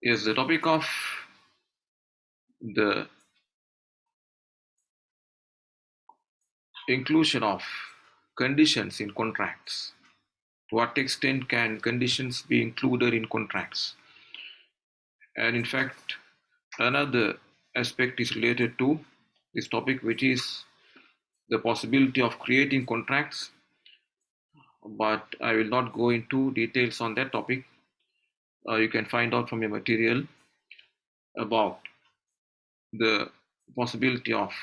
Yes, the topic of the inclusion of conditions in contracts. To what extent can conditions be included in contracts? And in fact, another aspect is related to this topic, which is the possibility of creating contracts. But I will not go into details on that topic. You can find out from your material about the possibility of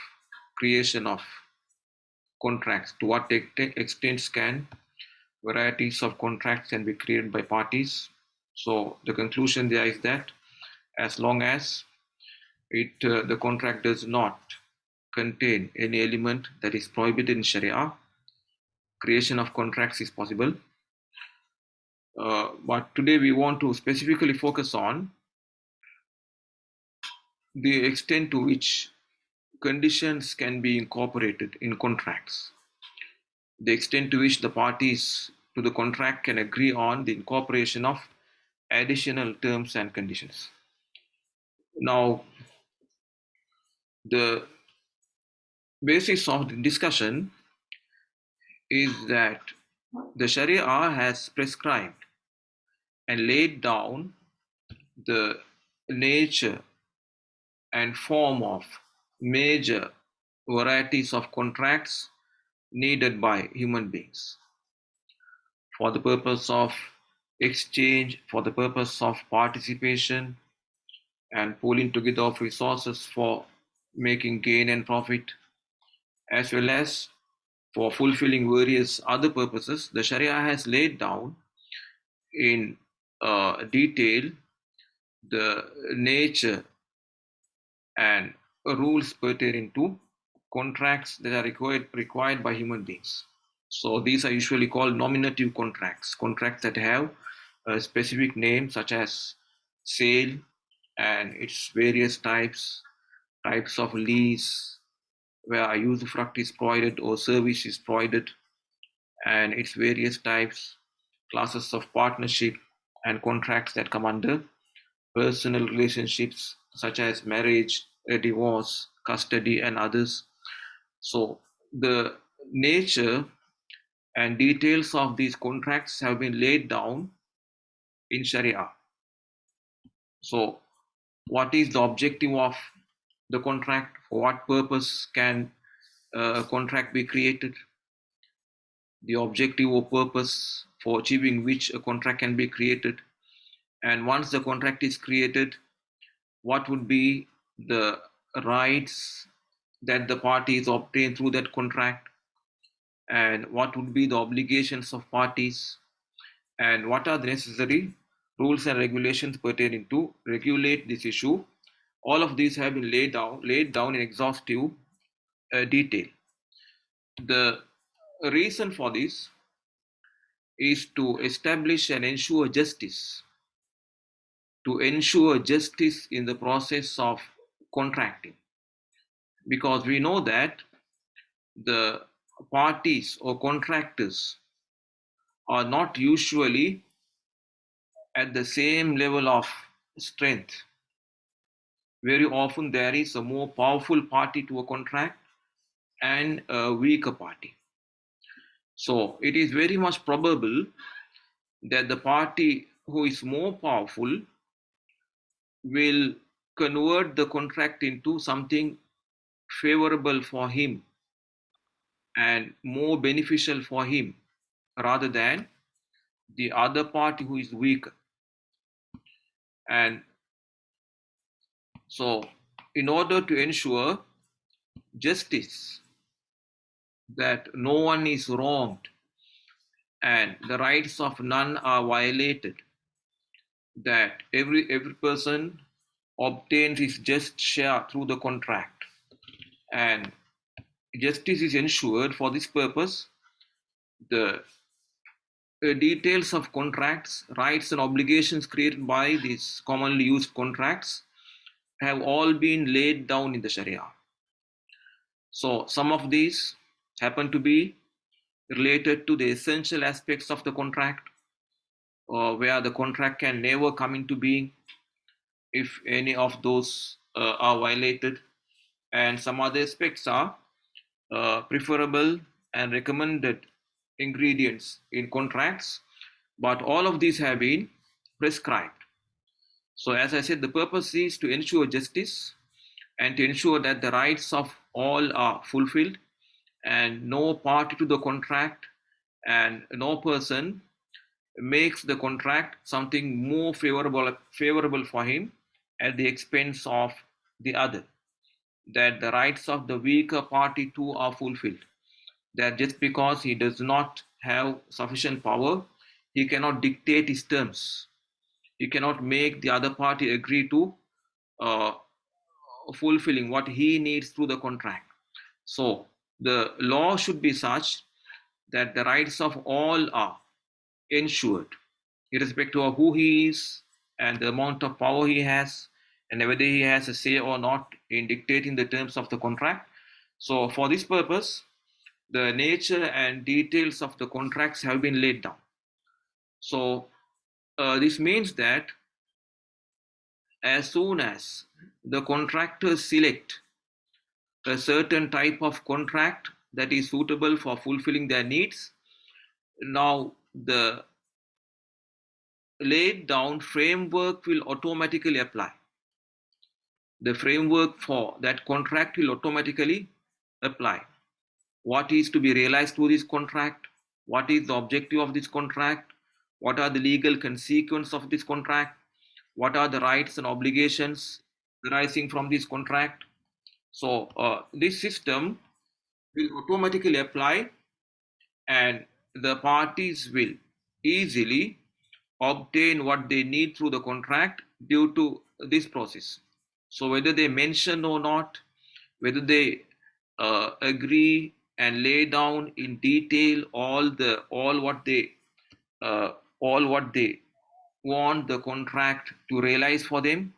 creation of contracts. To what extent can varieties of contracts can be created by parties? So the conclusion there is that as long as the contract does not contain any element that is prohibited in Sharia, creation of contracts is possible. But today we want to specifically focus on the extent to which conditions can be incorporated in contracts, the extent to which the parties to the contract can agree on the incorporation of additional terms and conditions. Now, the basis of the discussion is that the Sharia has prescribed and laid down the nature and form of major varieties of contracts needed by human beings for the purpose of exchange, for the purpose of participation, and pooling together of resources for making gain and profit, as well as for fulfilling various other purposes. The Sharia has laid down in detail the nature and rules pertaining to contracts that are required by human beings. So these are usually called nominative contracts, contracts that have a specific name such as sale and its various types of lease, where a usufruct is provided or service is provided, and its various types, classes of partnership, and contracts that come under personal relationships such as marriage, a divorce, custody, and others. So the nature and details of these contracts have been laid down in Sharia. So, what is the objective of the contract? For what purpose can a contract be created? The objective or purpose for achieving which a contract can be created. And once the contract is created, what would be the rights that the parties obtain through that contract? And what would be the obligations of parties? And what are the necessary rules and regulations pertaining to regulate this issue? All of these have been laid down in exhaustive detail. The reason for this is to establish and ensure justice, to ensure justice in the process of contracting, because we know that the parties or contractors are not usually at the same level of strength. Very often there is a more powerful party to a contract and a weaker party. So it is very much probable that the party who is more powerful will convert the contract into something favorable for him and more beneficial for him rather than the other party who is weaker. And so, in order to ensure justice, that no one is wronged and the rights of none are violated, that every person obtains his just share through the contract, and justice is ensured. For this purpose, the details of contracts, rights and obligations created by these commonly used contracts have all been laid down in the Sharia. So some of these happen to be related to the essential aspects of the contract, where the contract can never come into being. if any of those are violated, and some other aspects are preferable and recommended ingredients in contracts, but all of these have been prescribed. So, as I said, the purpose is to ensure justice and to ensure that the rights of all are fulfilled and no party to the contract and no person makes the contract something more favorable for him at the expense of the other, that the rights of the weaker party too are fulfilled, that just because he does not have sufficient power, he cannot dictate his terms, he cannot make the other party agree to uh, fulfilling what he needs through the contract. So the law should be such that the rights of all are ensured, irrespective of who he is and the amount of power he has, and whether he has a say or not in dictating the terms of the contract. So, for this purpose, the nature and details of the contracts have been laid down. So, this means that as soon as the contractors select a certain type of contract that is suitable for fulfilling their needs, now the laid down framework will automatically apply. The framework for that contract will automatically apply. What is to be realized through this contract? What is the objective of this contract? What are the legal consequences of this contract? What are the rights and obligations arising from this contract? So, this system will automatically apply, and the parties will easily obtain what they need through the contract due to this process. So whether they mention or not, whether they agree and lay down in detail uh, all what they want the contract to realize for them,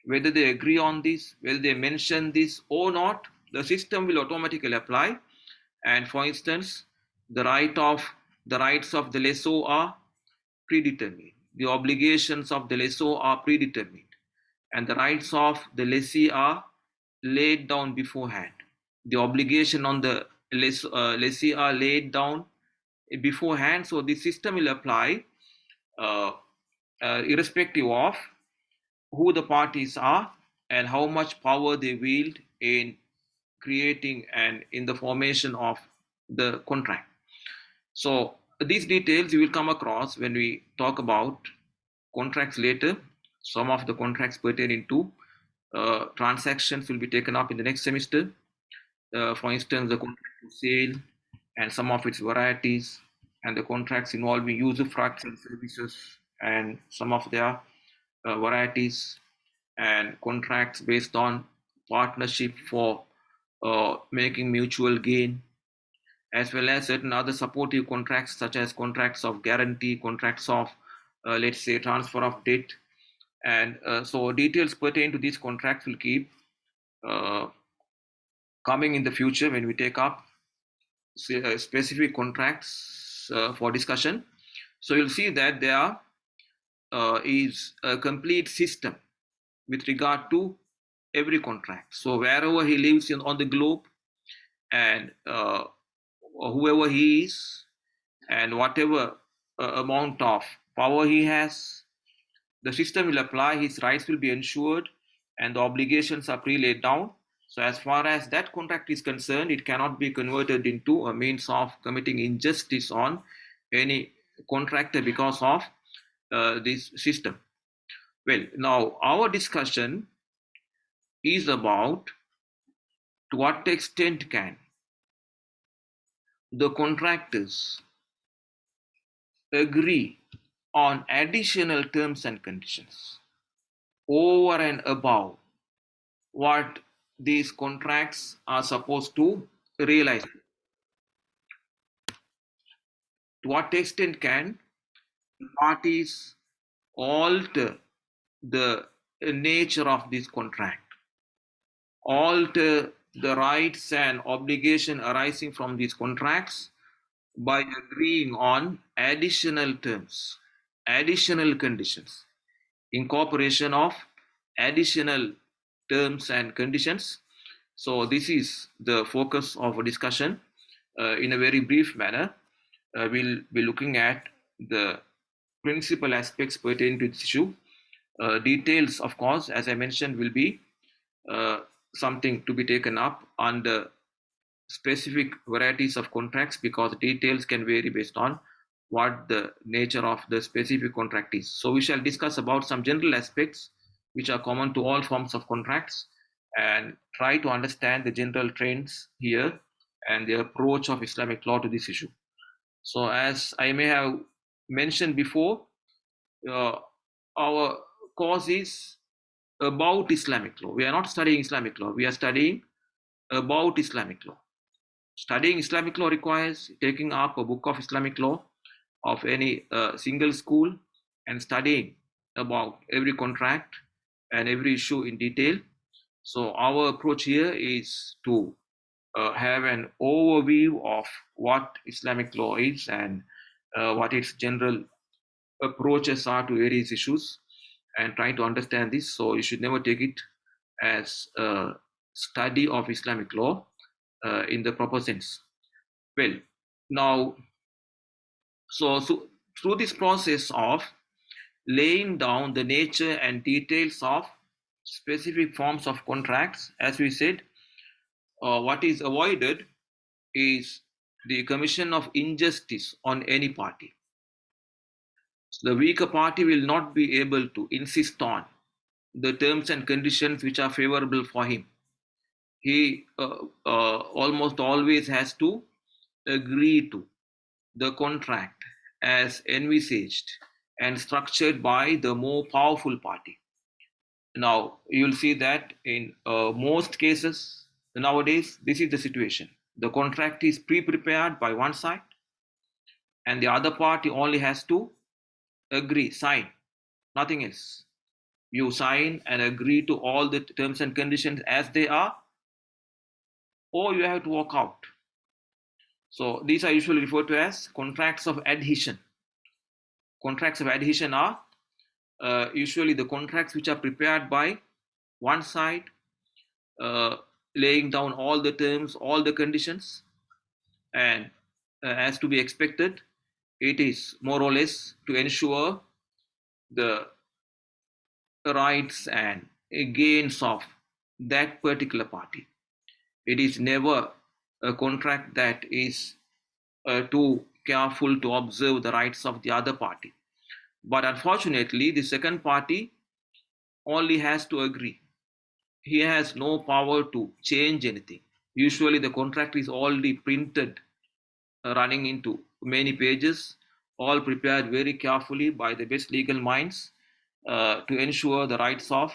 whether they agree on this, whether they mention this or not, the system will automatically apply. And for instance, the rights of the lessor are predetermined. The obligations of the lessor are predetermined, and the rights of the lessee are laid down beforehand. The obligation on the lessee are laid down beforehand, so the system will apply uh, irrespective of who the parties are and how much power they wield in creating and in the formation of the contract. So these details you will come across when we talk about contracts later. Some of the contracts pertaining to transactions will be taken up in the next semester. For instance, the contract to sale and some of its varieties, and the contracts involving usufructs and services and some of their varieties, and contracts based on partnership for making mutual gain, as well as certain other supportive contracts such as contracts of guarantee, contracts of, let's say, transfer of debt. And so details pertain to these contracts will keep uh, coming in the future when we take up specific contracts for discussion. So you'll see that there is a complete system with regard to every contract. So wherever he lives on the globe, and whoever he is, and whatever amount of power he has, the system will apply, his rights will be ensured, and the obligations are pre-laid down. So as far as that contract is concerned, it cannot be converted into a means of committing injustice on any contractor because of this system. Well, now our discussion is about to what extent can the contractors agree on additional terms and conditions over and above what these contracts are supposed to realize. To what extent can parties alter the nature of this contract, alter the rights and obligation arising from these contracts by agreeing on additional terms, additional conditions, incorporation of additional terms and conditions. So this is the focus of a discussion. In a very brief manner, we'll be looking at the principal aspects pertaining to this issue. Details, of course, as I mentioned, will be uh, something to be taken up under specific varieties of contracts, because details can vary based on what the nature of the specific contract is. So we shall discuss about some general aspects which are common to all forms of contracts and try to understand the general trends here and the approach of Islamic law to this issue. So as I may have mentioned before, uh, our course is about Islamic law. We are not studying Islamic law. We are studying about Islamic law. Studying Islamic law requires taking up a book of Islamic law of any single school and studying about every contract and every issue in detail. So our approach here is to have an overview of what Islamic law is and what its general approaches are to various issues, and try to understand this. So you should never take it as a study of Islamic law in the proper sense. Well, now, so through this process of laying down the nature and details of specific forms of contracts, as we said, what is avoided is the commission of injustice on any party. So the weaker party will not be able to insist on the terms and conditions which are favorable for him. He almost always has to agree to the contract as envisaged and structured by the more powerful party. Now, you'll see that in most cases nowadays, this is the situation. The contract is pre prepared by one side, and the other party only has to agree, sign, nothing else. You sign and agree to all the terms and conditions as they are, or you have to walk out. So, these are usually referred to as contracts of adhesion. Contracts of adhesion are usually the contracts which are prepared by one side, uh, laying down all the terms, all the conditions, and as to be expected, it is more or less to ensure the rights and gains of that particular party. It is never a contract that is too careful to observe the rights of the other party. But unfortunately, the second party only has to agree. He has no power to change anything. Usually, the contract is already printed, running into many pages, all prepared very carefully by the best legal minds to ensure the rights of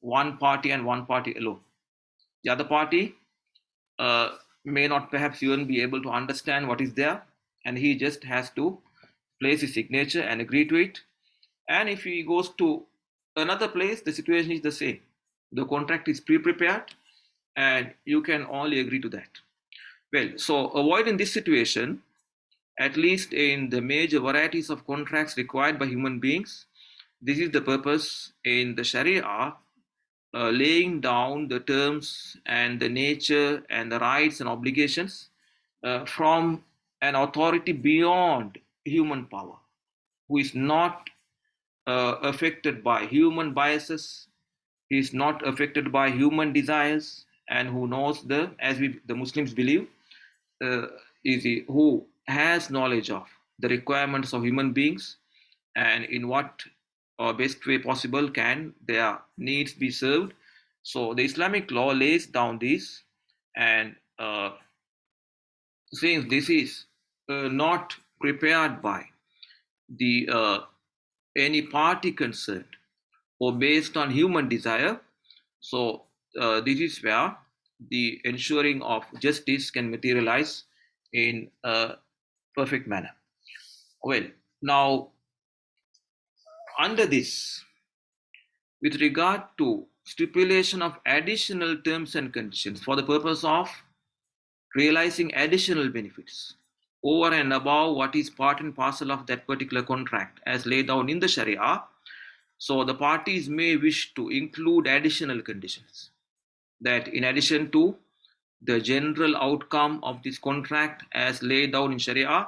one party and one party alone. The other party may not perhaps even be able to understand what is there, and he just has to place his signature and agree to it. And if he goes to another place, the situation is the same. The contract is pre prepared, and you can only agree to that. Well, so avoiding this situation, at least in the major varieties of contracts required by human beings, this is the purpose in the Sharia, laying down the terms and the nature and the rights and obligations from an authority beyond human power, who is not affected by human biases, is not affected by human desires, and who knows the Muslims believe, uh, is he who has knowledge of the requirements of human beings, and in what best way possible can their needs be served. So the Islamic law lays down this, and since this is not prepared by the any party concerned or based on human desire, so this is where the ensuring of justice can materialize in a perfect manner. Well, now, under this, with regard to stipulation of additional terms and conditions for the purpose of realizing additional benefits over and above what is part and parcel of that particular contract as laid down in the Sharia, So the parties may wish to include additional conditions that in addition to the general outcome of this contract as laid down in Sharia,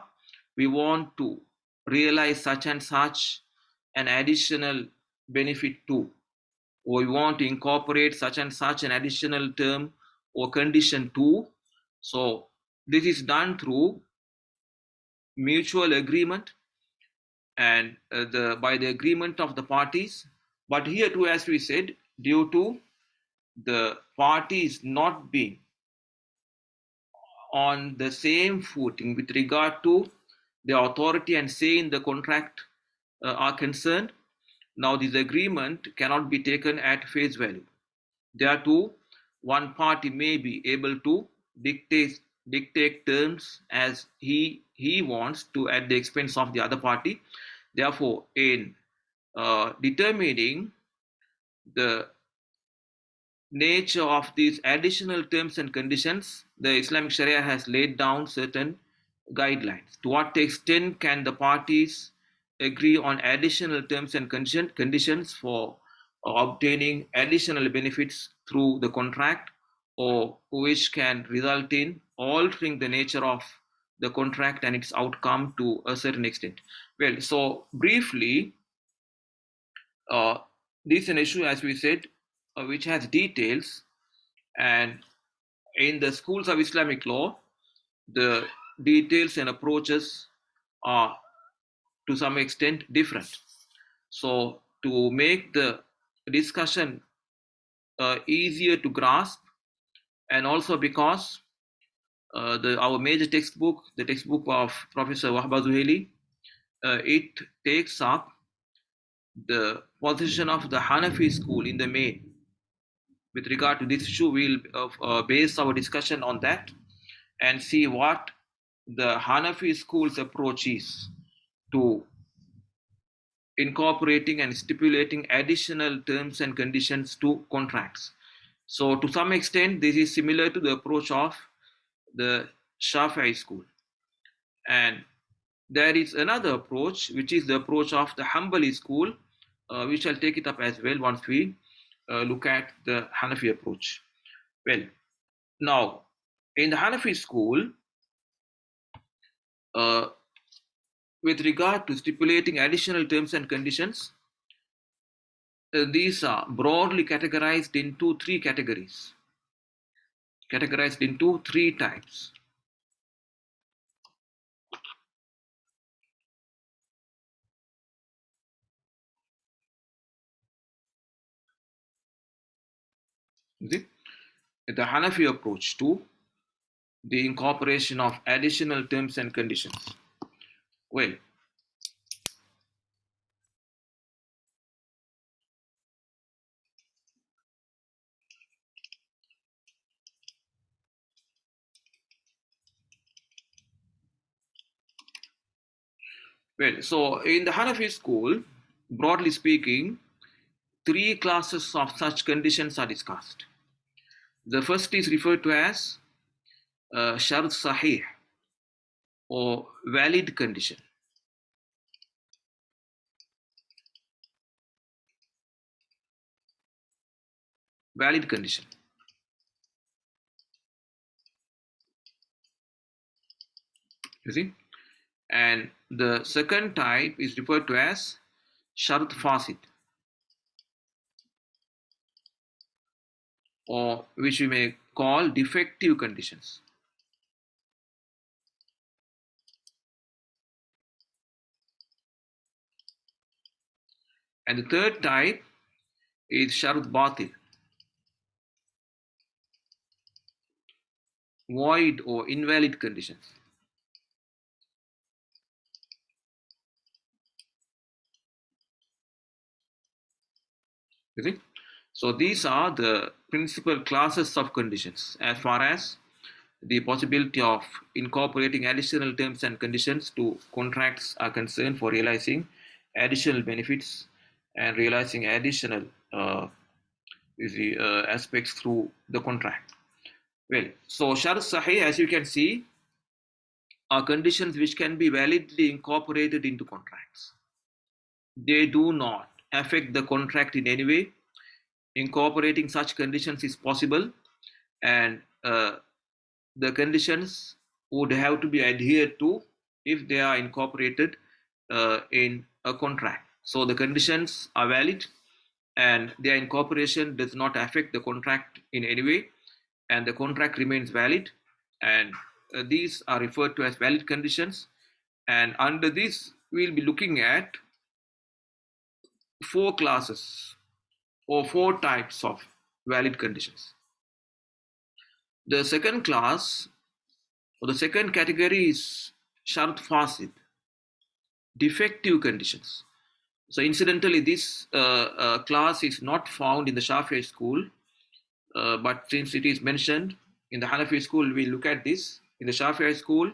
we want to realize such and such an additional benefit too, or we want to incorporate such and such an additional term or condition too. So this is done through mutual agreement and by the agreement of the parties. But here too, as we said, due to the parties not being on the same footing with regard to the authority and say in the contract are concerned, now this agreement cannot be taken at face value. Thereto, one party may be able to dictate terms as he wants to at the expense of the other party. Therefore, in determining the nature of these additional terms and conditions, the Islamic Sharia has laid down certain guidelines. To what extent can the parties agree on additional terms and conditions for obtaining additional benefits through the contract, or which can result in altering the nature of the contract and its outcome to a certain extent? Well, so briefly, this is an issue, as we said, which has details, and in the schools of Islamic law, the details and approaches are to some extent different. So to make the discussion easier to grasp, and also because our major textbook, the textbook of Professor Wahba Zuhaili, it takes up the position of the Hanafi school in the main. With regard to this issue, we'll base our discussion on that and see what the Hanafi school's approach is to incorporating and stipulating additional terms and conditions to contracts. So to some extent, this is similar to the approach of the Shafi'i school. And there is another approach, which is the approach of the Hanbali school, which I'll take it up as well once we look at the Hanafi approach. Well, now, in the Hanafi school, with regard to stipulating additional terms and conditions, these are broadly categorized into three categories, categorized into three types. The Hanafi approach to the incorporation of additional terms and conditions. Well, so in the Hanafi school, broadly speaking, three classes of such conditions are discussed. The first is referred to as shart sahih, or valid condition. Valid condition. You see? And the second type is referred to as shart fasid, or which we may call defective conditions. And the third type is shart batil, void or invalid conditions. You see? So these are the principal classes of conditions as far as the possibility of incorporating additional terms and conditions to contracts are concerned for realizing additional benefits and realizing additional aspects through the contract. Well, so shart sahih, as you can see, are conditions which can be validly incorporated into contracts. They do not affect the contract in any way. Incorporating such conditions is possible, and the conditions would have to be adhered to if they are incorporated in a contract. So the conditions are valid and their incorporation does not affect the contract in any way, and the contract remains valid, and these are referred to as valid conditions. And under this, we'll be looking at four classes or four types of valid conditions. The second class or the second category is shart fasid, defective conditions. So incidentally, this class is not found in the Shafi'i school, but since it is mentioned in the Hanafi school, we look at this. In the Shafi'i school,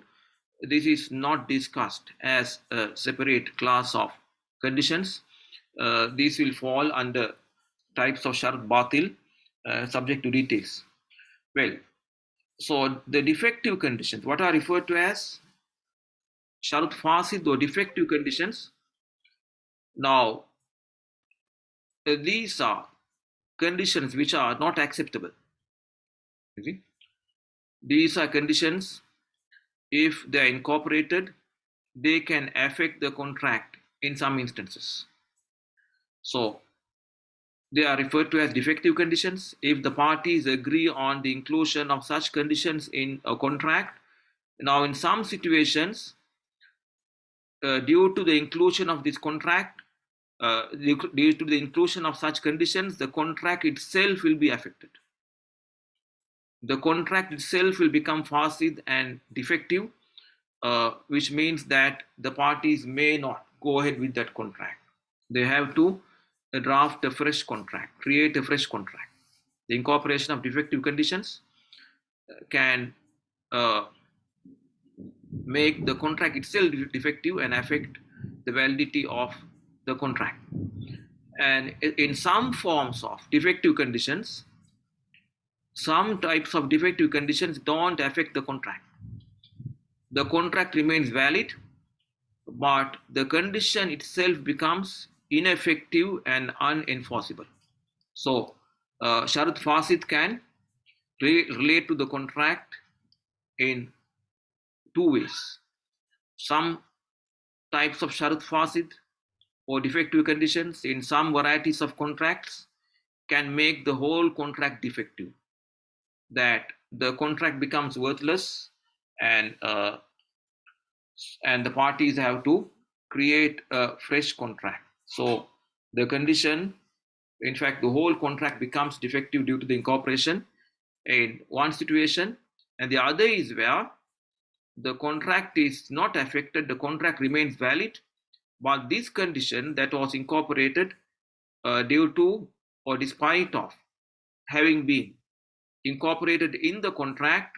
this is not discussed as a separate class of conditions. These will fall under types of shart batil, subject to details. Well, so the defective conditions, what are referred to as shart fasid or defective conditions. Now, these are conditions which are not acceptable. Okay? These are conditions, if they are incorporated, they can affect the contract in some instances. So they are referred to as defective conditions. If the parties agree on the inclusion of such conditions in a contract, now in some situations, due to the inclusion of this contract, due to the inclusion of such conditions, the contract itself will be affected. The contract itself will become fasid and defective, which means that the parties may not go ahead with that contract. They have to draft a fresh contract, create a fresh contract. The incorporation of defective conditions can make the contract itself defective and affect the validity of the contract. And in some forms of defective conditions, some types of defective conditions don't affect the contract. The contract remains valid, but the condition itself becomes ineffective and unenforceable. So, shart fasid can relate to the contract in two ways. Some types of shart fasid or defective conditions in some varieties of contracts can make the whole contract defective, that the contract becomes worthless, and the parties have to create a fresh contract. So the condition, in fact, the whole contract becomes defective due to the incorporation in one situation, and the other is where the contract is not affected, the contract remains valid, but this condition that was incorporated due to or despite of having been incorporated in the contract,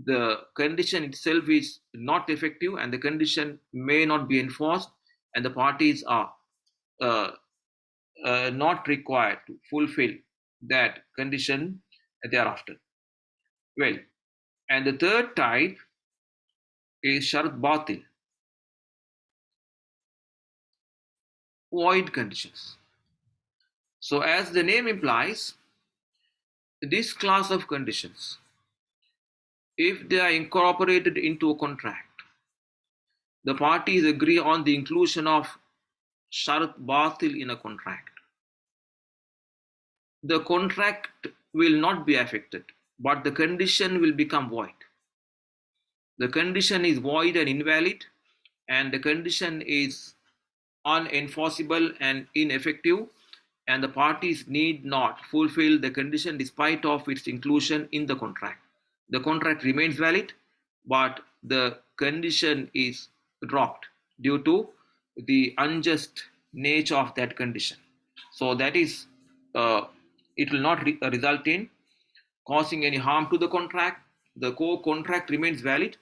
the condition itself is not effective and the condition may not be enforced, and the parties are not required to fulfill that condition thereafter. Well, and the third type is shart batil, void conditions. So as the name implies, this class of conditions, if they are incorporated into a contract, the parties agree on the inclusion of shart batil in a contract. The contract will not be affected, but the condition will become void. The condition is void and invalid, and the condition is unenforceable and ineffective, and the parties need not fulfill the condition despite of its inclusion in the contract. The contract remains valid, but the condition is dropped due to the unjust nature of that condition. So that is, it will not result in causing any harm to the contract. The core contract remains valid,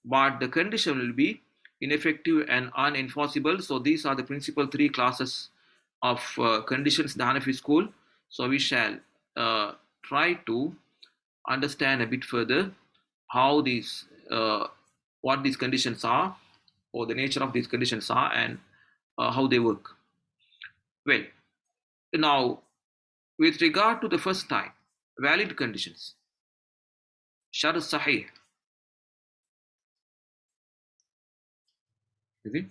but the condition will be ineffective and unenforceable. So these are the principal three classes of conditions in the Hanafi school. So we shall try to understand a bit further how these, what these conditions are, or the nature of these conditions are, and how they work. Well, now with regard to the first type, valid conditions, shart sahih, is it?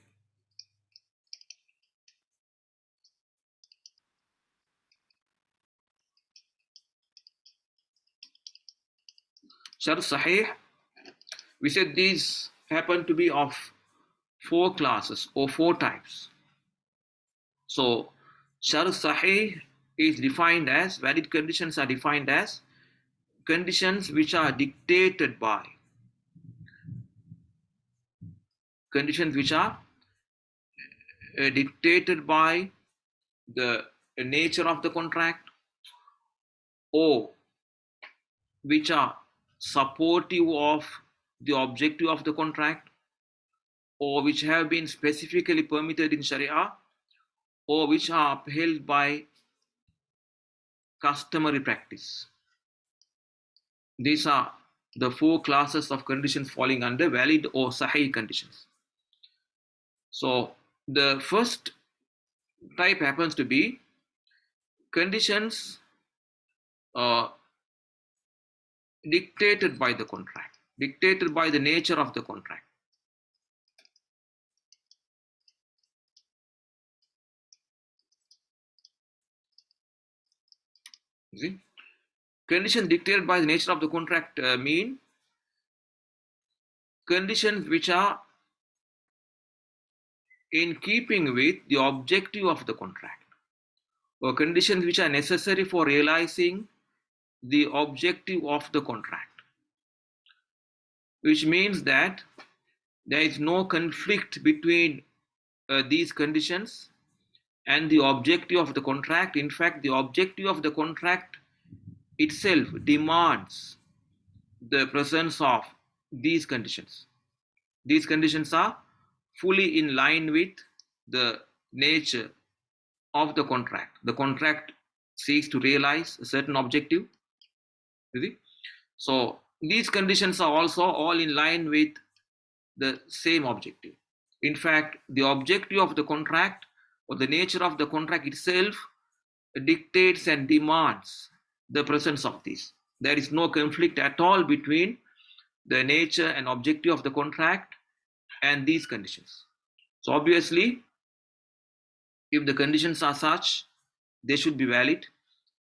Shart sahih, we said these happen to be of four classes or four types. So, shart sahih is defined as, valid conditions are defined as conditions which are dictated by, conditions which are dictated by the nature of the contract, or which are supportive of the objective of the contract, or which have been specifically permitted in Sharia, or which are upheld by customary practice. These are the four classes of conditions falling under valid or sahih conditions. So the first type happens to be conditions uh, dictated by the contract, dictated by the nature of the contract. You see, conditions dictated by the nature of the contract mean conditions which are in keeping with the objective of the contract, or conditions which are necessary for realizing the objective of the contract, which means that there is no conflict between these conditions and the objective of the contract. In fact, the objective of the contract itself demands the presence of these conditions. These conditions are fully in line with the nature of the contract. The contract seeks to realize a certain objective. You see? So these conditions are also all in line with the same objective. In fact, the objective of the contract or the nature of the contract itself dictates and demands the presence of these. There is no conflict at all between the nature and objective of the contract and these conditions. So obviously, if the conditions are such, they should be valid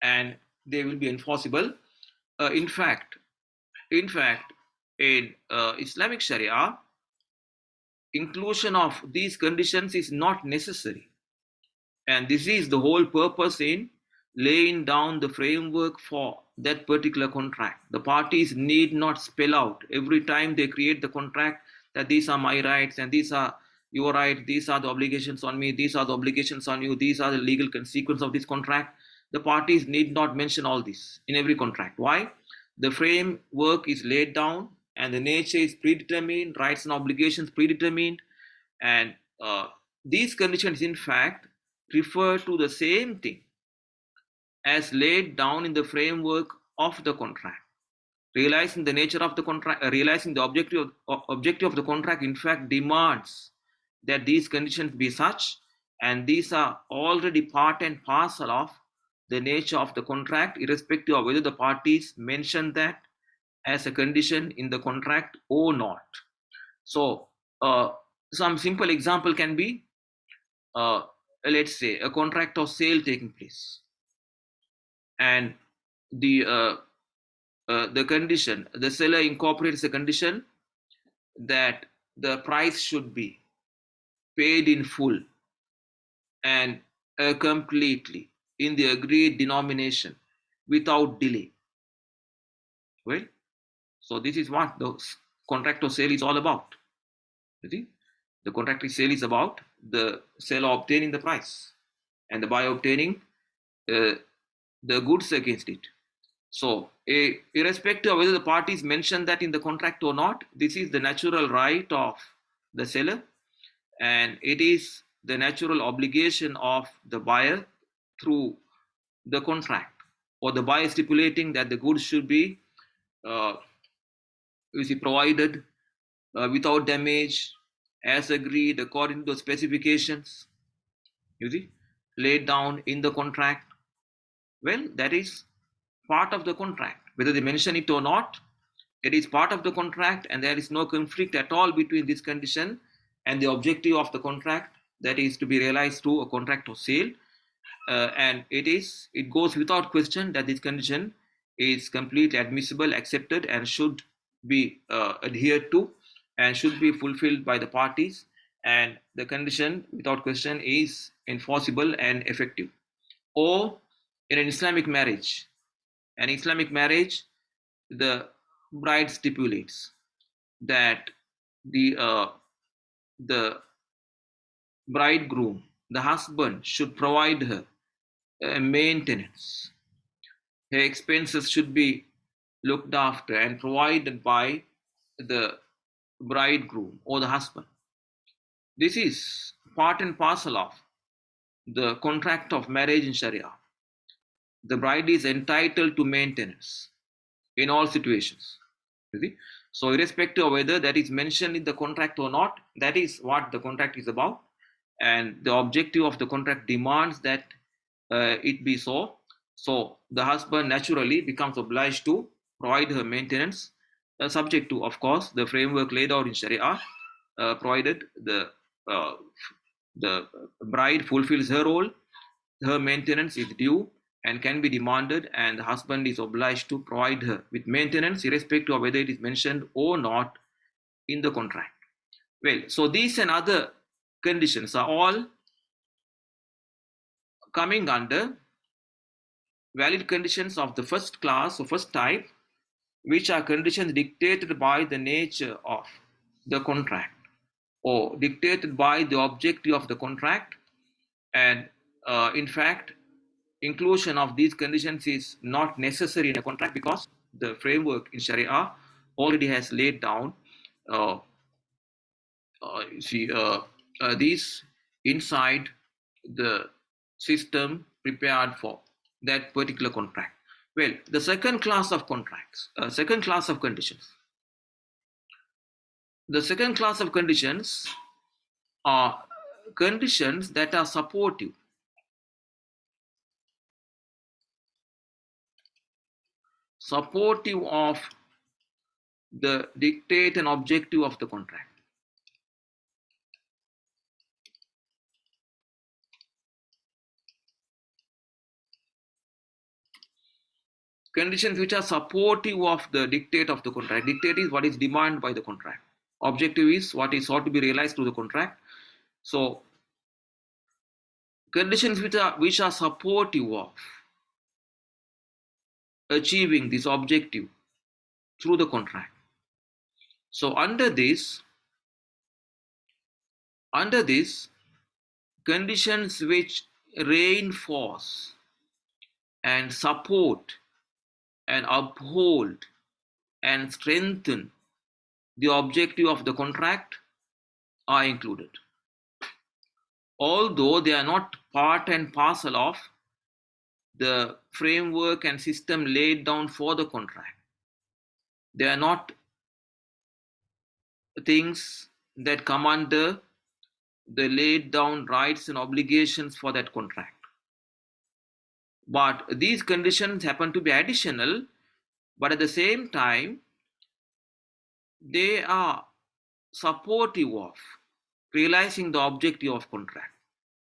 and they will be enforceable. In fact, in Islamic Sharia, inclusion of these conditions is not necessary, and this is the whole purpose in laying down the framework for that particular contract. The parties need not spell out every time they create the contract that these are my rights and these are your rights, these are the obligations on me, these are the obligations on you, these are the legal consequences of this contract. The parties need not mention all this in every contract. Why? The framework is laid down and the nature is predetermined, rights and obligations predetermined, and these conditions, in fact, refer to the same thing as laid down in the framework of the contract. Realizing the nature of the contract, realizing the objective of the contract, in fact, demands that these conditions be such, and these are already part and parcel of the nature of the contract, irrespective of whether the parties mention that as a condition in the contract or not. So, some simple example can be, let's say, a contract of sale taking place, and the the condition, the seller incorporates a condition that the price should be paid in full and completely in the agreed denomination without delay. Right? So this is what the contract of sale is all about. You see, the contract of sale is about the seller obtaining the price and the buyer obtaining uh, the goods against it. So, irrespective of whether the parties mention that in the contract or not, this is the natural right of the seller, and it is the natural obligation of the buyer through the contract, or the buyer stipulating that the goods should be uh, provided without damage, as agreed according to the specifications. You see, laid down in the contract? Well, that is part of the contract. Whether they mention it or not, it is part of the contract, and there is no conflict at all between this condition and the objective of the contract, that is to be realized through a contract of sale. And it goes without question that this condition is completely admissible, accepted, and should be adhered to, and should be fulfilled by the parties. And the condition, without question, is enforceable and effective. Or in an Islamic marriage, the bride stipulates that the bridegroom, the husband, should provide her maintenance. Her expenses should be looked after and provided by the bridegroom or the husband. This is part and parcel of the contract of marriage in Sharia. The bride is entitled to maintenance in all situations. You see? So irrespective of whether that is mentioned in the contract or not, that is what the contract is about. And the objective of the contract demands that it be so. So the husband naturally becomes obliged to provide her maintenance, subject to, of course, the framework laid out in Sharia, provided the bride fulfills her role, her maintenance is due and can be demanded, and the husband is obliged to provide her with maintenance, irrespective of whether it is mentioned or not in the contract. Well, so these and other conditions are all coming under valid conditions of the first class or first type, which are conditions dictated by the nature of the contract or dictated by the objective of the contract. And in fact, inclusion of these conditions is not necessary in a contract because the framework in Sharia already has laid down these inside the system prepared for that particular contract. Well, the second class of contracts, second class of conditions. The second class of conditions are conditions that are supportive. Supportive of the dictate and objective of the contract. Conditions which are supportive of the dictate of the contract. Dictate is what is demanded by the contract. Objective is what is sought to be realized through the contract. So conditions which are supportive of achieving this objective through the contract. So under this, conditions which reinforce and support and uphold and strengthen the objective of the contract are included, although they are not part and parcel of the framework and system laid down for the contract. They are not things that come under the laid down rights and obligations for that contract. But these conditions happen to be additional, but at the same time, they are supportive of realizing the objective of contract.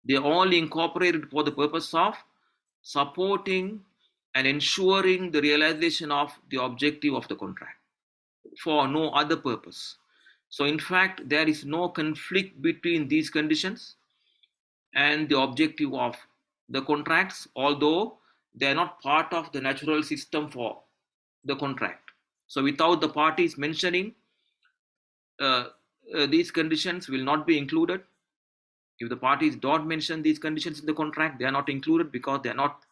They are all incorporated for the purpose of supporting and ensuring the realization of the objective of the contract for no other purpose. So in fact, there is no conflict between these conditions and the objective of the contracts, although they are not part of the natural system for the contract. So without the parties mentioning, these conditions will not be included. If the parties don't mention these conditions in the contract, they are not included because they are not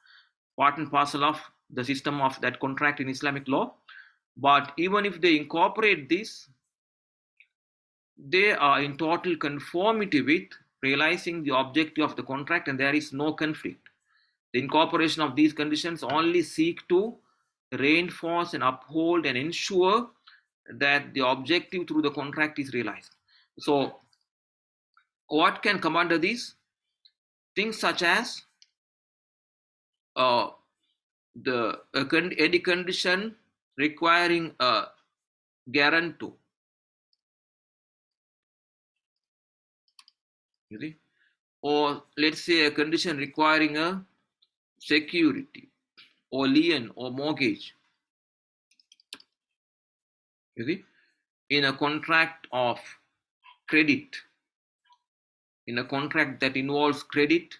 part and parcel of the system of that contract in Islamic law. But even if they incorporate this, they are in total conformity with realizing the objective of the contract, and there is no conflict. The incorporation of these conditions only seek to reinforce and uphold and ensure that the objective through the contract is realized. So what can come under these? things such as uh, any condition requiring a guarantor, you see, or let's say a condition requiring a security or lien or mortgage, you see, in a contract of credit, in a contract that involves credit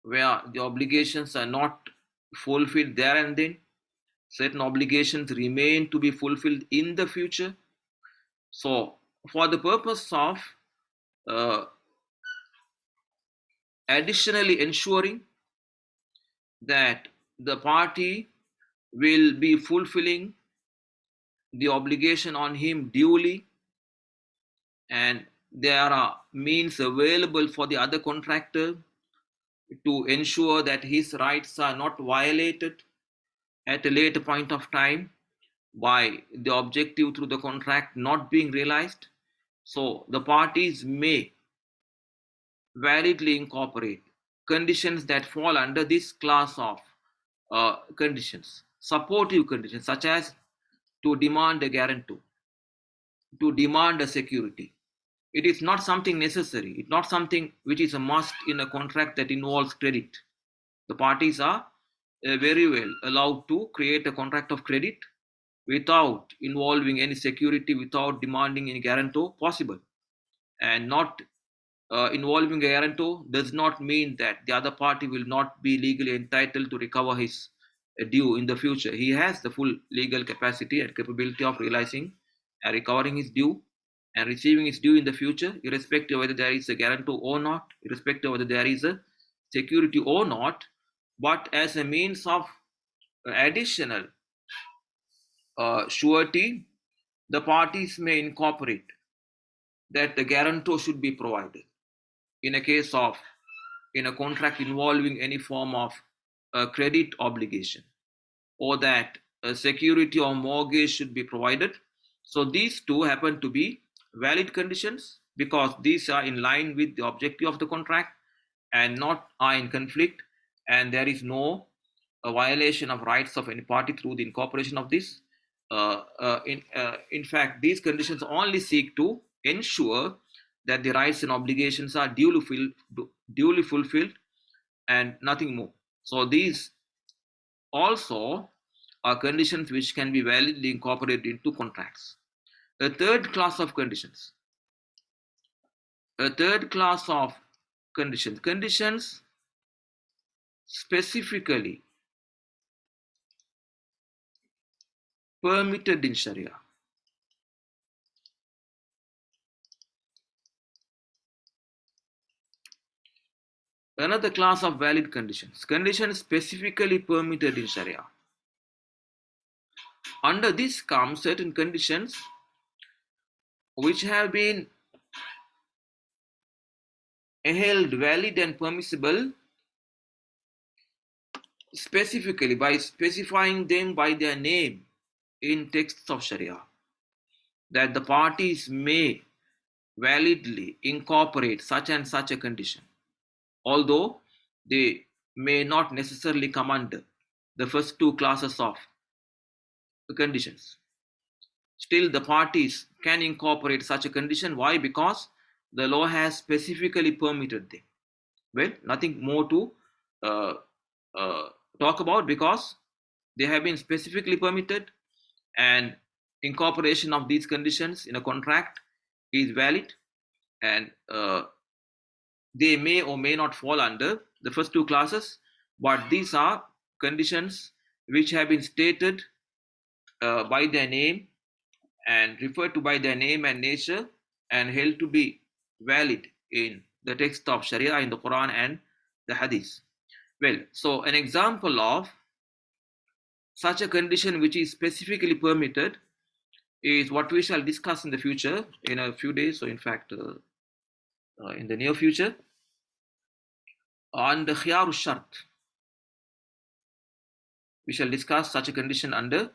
where the obligations are not fulfilled there and then, certain obligations remain to be fulfilled in the future. So for the purpose of uh, additionally ensuring that the party will be fulfilling the obligation on him duly, and there are means available for the other contractor to ensure that his rights are not violated at a later point of time by the objective through the contract not being realized. So the parties may validly incorporate conditions that fall under this class of conditions, supportive conditions, such as to demand a guarantor, to demand a security. It is not something necessary, it's not something which is a must in a contract that involves credit. The parties are very well allowed to create a contract of credit without involving any security, without demanding any guarantor possible. And not involving a guarantor does not mean that the other party will not be legally entitled to recover his due in the future. He has the full legal capacity and capability of realizing and recovering his due and receiving his due in the future, irrespective of whether there is a guarantor or not, irrespective of whether there is a security or not. But as a means of additional surety, the parties may incorporate that the guarantor should be provided in a case of in a contract involving any form of credit obligation, or that a security or mortgage should be provided. So these two happen to be valid conditions because these are in line with the objective of the contract and not are in conflict, and there is no violation of rights of any party through the incorporation of this. In fact, these conditions only seek to ensure that the rights and obligations are duly fulfilled and nothing more. So these also are conditions which can be validly incorporated into contracts. A third class of conditions. A third class of conditions. Conditions specifically permitted in Sharia. Another class of valid conditions. Conditions specifically permitted in Sharia. Under this come certain conditions which have been held valid and permissible specifically by specifying them by their name in texts of Sharia, that the parties may validly incorporate such and such a condition, although they may not necessarily come under the first two classes of conditions. Still, the parties can incorporate such a condition. Why? Because the law has specifically permitted them. Well, nothing more to uh, uh, talk about because they have been specifically permitted, and incorporation of these conditions in a contract is valid, and they may or may not fall under the first two classes, but these are conditions which have been stated by their name and referred to by their name and nature and held to be valid in the text of Sharia in the Quran and the Hadith. Well, so an example of such a condition which is specifically permitted is what we shall discuss in the future in a few days, so in fact in the near future, on the khiyar shart. We shall discuss such a condition under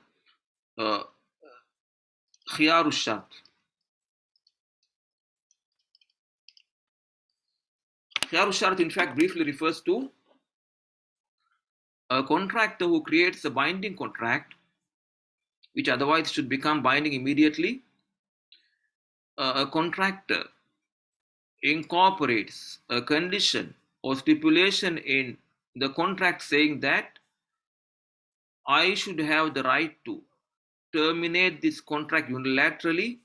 uh, khiyar shart. Khiyaru Shart, in fact, briefly refers to a contractor who creates a binding contract, which otherwise should become binding immediately. A contractor incorporates a condition or stipulation in the contract saying that I should have the right to terminate this contract unilaterally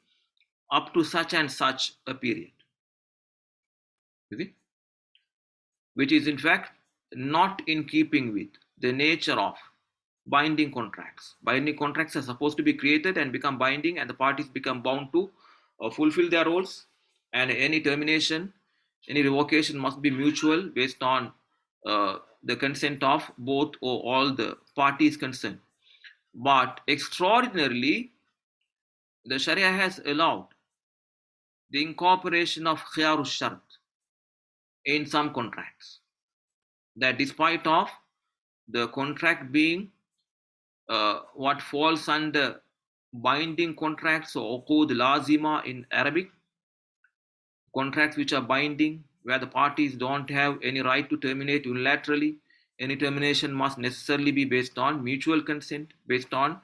up to such and such a period. You see? Which is in fact not in keeping with the nature of binding contracts. Binding contracts are supposed to be created and become binding, and the parties become bound to fulfill their roles. And any termination, any revocation must be mutual based on the consent of both or all the parties concerned. But extraordinarily, the Sharia has allowed the incorporation of khiyarul shart in some contracts. That despite of the contract being what falls under binding contracts or uqud lazima in Arabic, contracts which are binding, where the parties don't have any right to terminate unilaterally. Any termination must necessarily be based on mutual consent, based on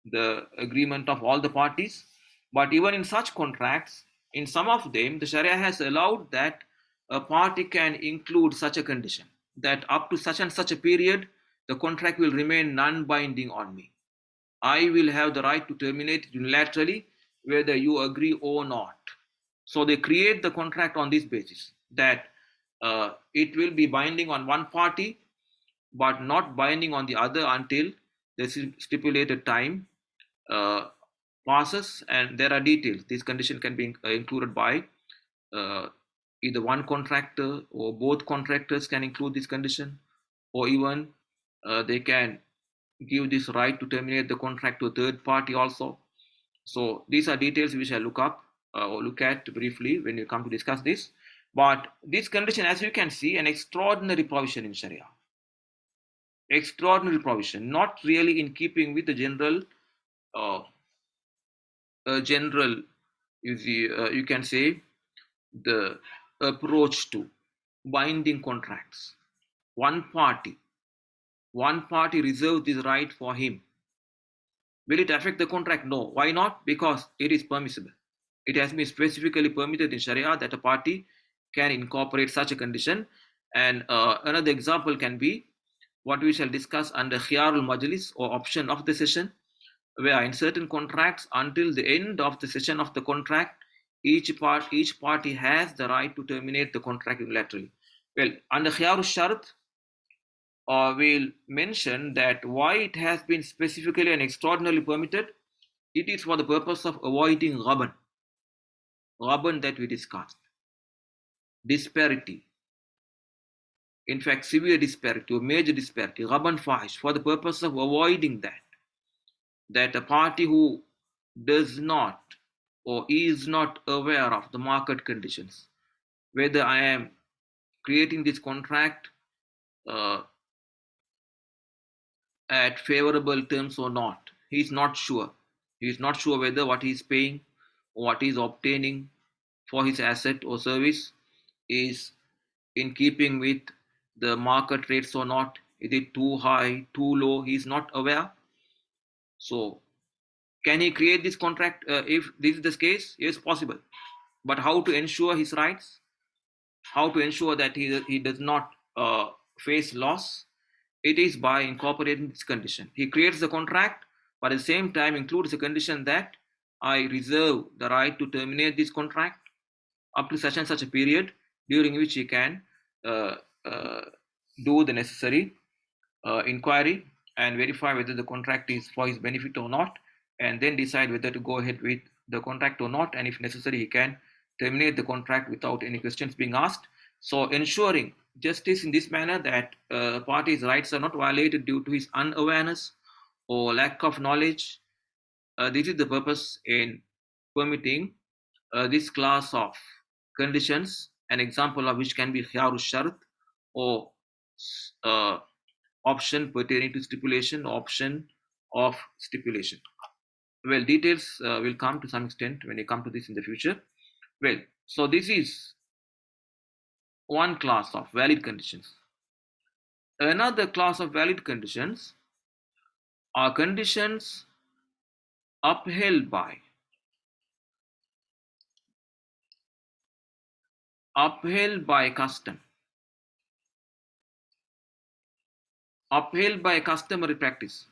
the agreement of all the parties. But even in such contracts, in some of them, the Sharia has allowed that a party can include such a condition that up to such and such a period, the contract will remain non binding on me. I will have the right to terminate unilaterally, whether you agree or not. So they create the contract on this basis that it will be binding on one party, but not binding on the other until the stipulated time uh, passes. And there are details. This condition can be included by uh, either one contractor or both contractors can include this condition, or even they can give this right to terminate the contract to a third party also. So these are details we shall look up or look at briefly when you come to discuss this. But this condition, as you can see, an extraordinary provision in Sharia. Extraordinary provision, not really in keeping with the uh, general, you can say, the approach to binding contracts. One party, one party reserves this right for him. Will it affect the contract? No. Why not? Because it is permissible. It has been specifically permitted in Sharia that a party can incorporate such a condition. And another example can be what we shall discuss under Khiyarul Majlis or option of the session, where in certain contracts, until the end of the session of the contract, each party has the right to terminate the contract unilaterally. Well, under Khiyarul Shart, we'll mention that why it has been specifically and extraordinarily permitted. It is for the purpose of avoiding ghaban, ghaban that we discussed, disparity, in fact severe disparity or major disparity, ghaban fahish, for the purpose of avoiding that a party who does not or is not aware of the market conditions, whether I am creating this contract uh, at favorable terms or not. He is not sure. He is not sure whether what he is paying or what he is obtaining for his asset or service is in keeping with the market rates or not. Is it too high, too low? He is not aware. So, can he create this contract if this is the case? Yes, possible. But how to ensure his rights? How to ensure that he does not face loss? It is by incorporating this condition. He creates the contract, but at the same time includes a condition that I reserve the right to terminate this contract up to such and such a period during which he can uh, uh, do the necessary inquiry and verify whether the contract is for his benefit or not, and then decide whether to go ahead with the contract or not. And if necessary, he can terminate the contract without any questions being asked. So, ensuring justice in this manner that parties' rights are not violated due to his unawareness or lack of knowledge. This is the purpose in permitting this class of conditions, an example of which can be khiyaru shart or uh, option pertaining to stipulation, option of stipulation. Well, details will come to some extent when you come to this in the future. Well, so this is one class of valid conditions. Another class of valid conditions are conditions upheld by custom, upheld by customary practice.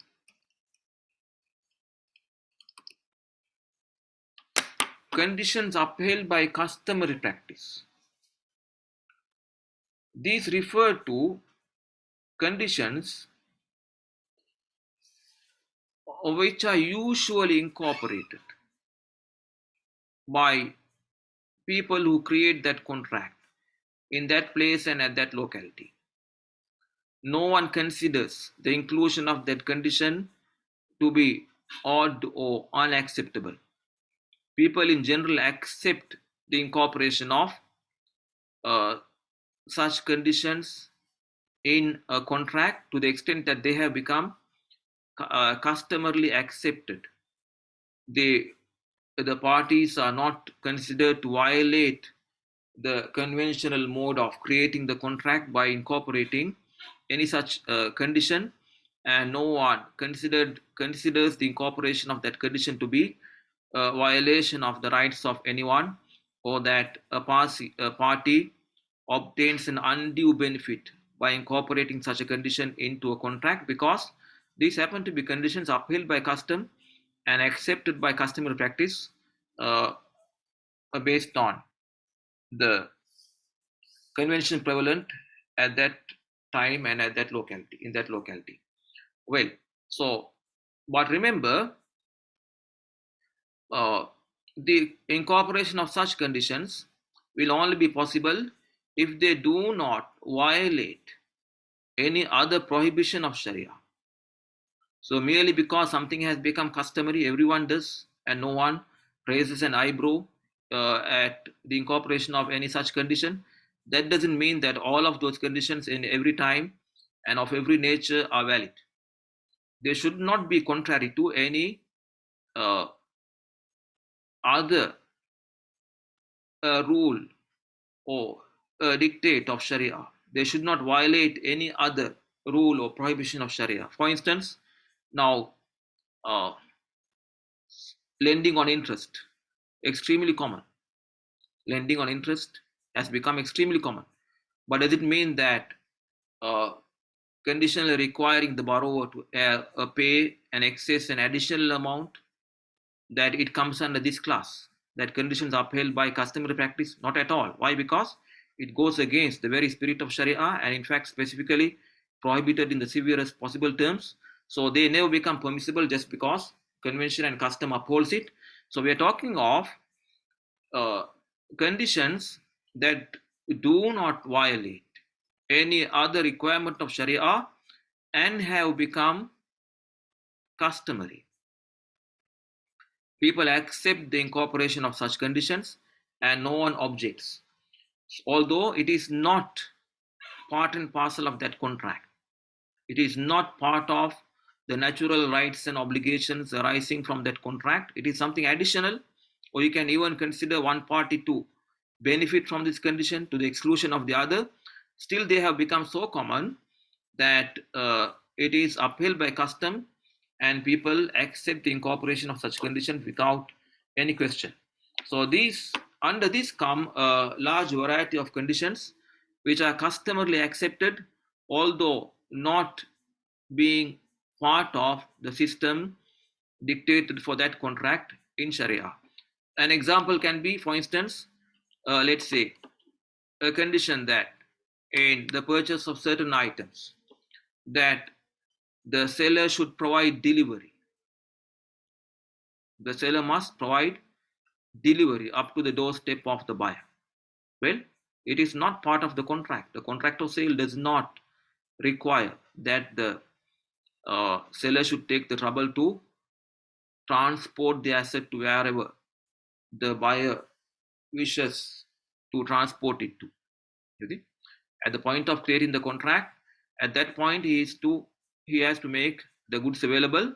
Conditions upheld by customary practice. These refer to conditions which are usually incorporated by people who create that contract in that place and at that locality. No one considers the inclusion of that condition to be odd or unacceptable. People in general accept the incorporation of uh, such conditions in a contract to the extent that they have become customarily accepted. They, the parties are not considered to violate the conventional mode of creating the contract by incorporating any such condition, and no one considers the incorporation of that condition to be a violation of the rights of anyone, or that a party obtains an undue benefit by incorporating such a condition into a contract, because these happen to be conditions upheld by custom and accepted by customary practice, uh, based on the convention prevalent at that time and at that locality, in that locality. Well, so but remember, uh, the incorporation of such conditions will only be possible if they do not violate any other prohibition of Sharia. So merely because something has become customary, everyone does, and no one raises an eyebrow at the incorporation of any such condition, that doesn't mean that all of those conditions in every time and of every nature are valid. They should not be contrary to any uh, other rule or dictate of Sharia. They should not violate any other rule or prohibition of Sharia. For instance, now uh, lending on interest, extremely common. Lending on interest has become extremely common. But does it mean that uh, conditionally requiring the borrower to pay an excess and additional amount, that it comes under this class, that conditions are upheld by customary practice? Not at all. Why? Because it goes against the very spirit of Sharia, and in fact specifically prohibited in the severest possible terms. So they never become permissible just because convention and custom upholds it. So we are talking of uh, conditions that do not violate any other requirement of Sharia and have become customary. People accept the incorporation of such conditions and no one objects, although it is not part and parcel of that contract. It is not part of the natural rights and obligations arising from that contract. It is something additional, or you can even consider one party to benefit from this condition to the exclusion of the other. Still, they have become so common that it is upheld by custom, and people accept the incorporation of such conditions without any question. So these, under this come a large variety of conditions which are customarily accepted, although not being part of the system dictated for that contract in Sharia. An example can be, for instance, let's say a condition that in the purchase of certain items, that the seller should provide delivery. The seller must provide delivery up to the doorstep of the buyer. Well, it is not part of the contract. The contract of sale does not require that the seller should take the trouble to transport the asset to wherever the buyer wishes to transport it to. You see? At the point of creating the contract, at that point he has to make the goods available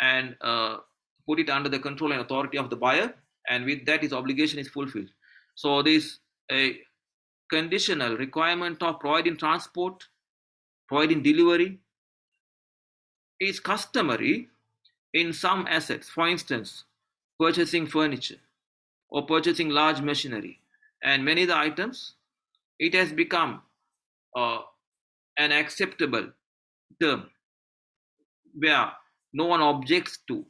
and put it under the control and authority of the buyer, and with that his obligation is fulfilled. So this conditional requirement of providing transport, providing delivery is customary in some assets. For instance, purchasing furniture or purchasing large machinery and many other items, it has become uh, an acceptable term where no one objects to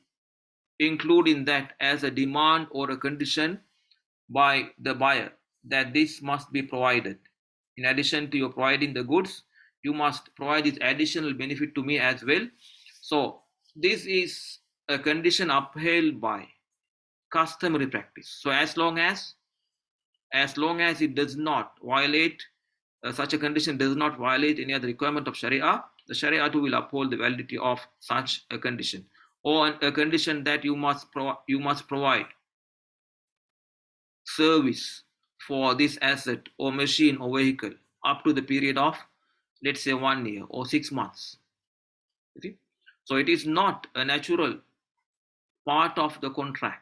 include in that as a demand or a condition by the buyer that this must be provided. In addition to your providing the goods, you must provide this additional benefit to me as well. So this is a condition upheld by customary practice. So as long as it does not violate such a condition does not violate any other requirement of Sharia, the Sharia too will uphold the validity of such a condition, or a condition that you must provide service for this asset or machine or vehicle up to the period of, let's say, 1 year or 6 months. You see? So it is not a natural part of the contract.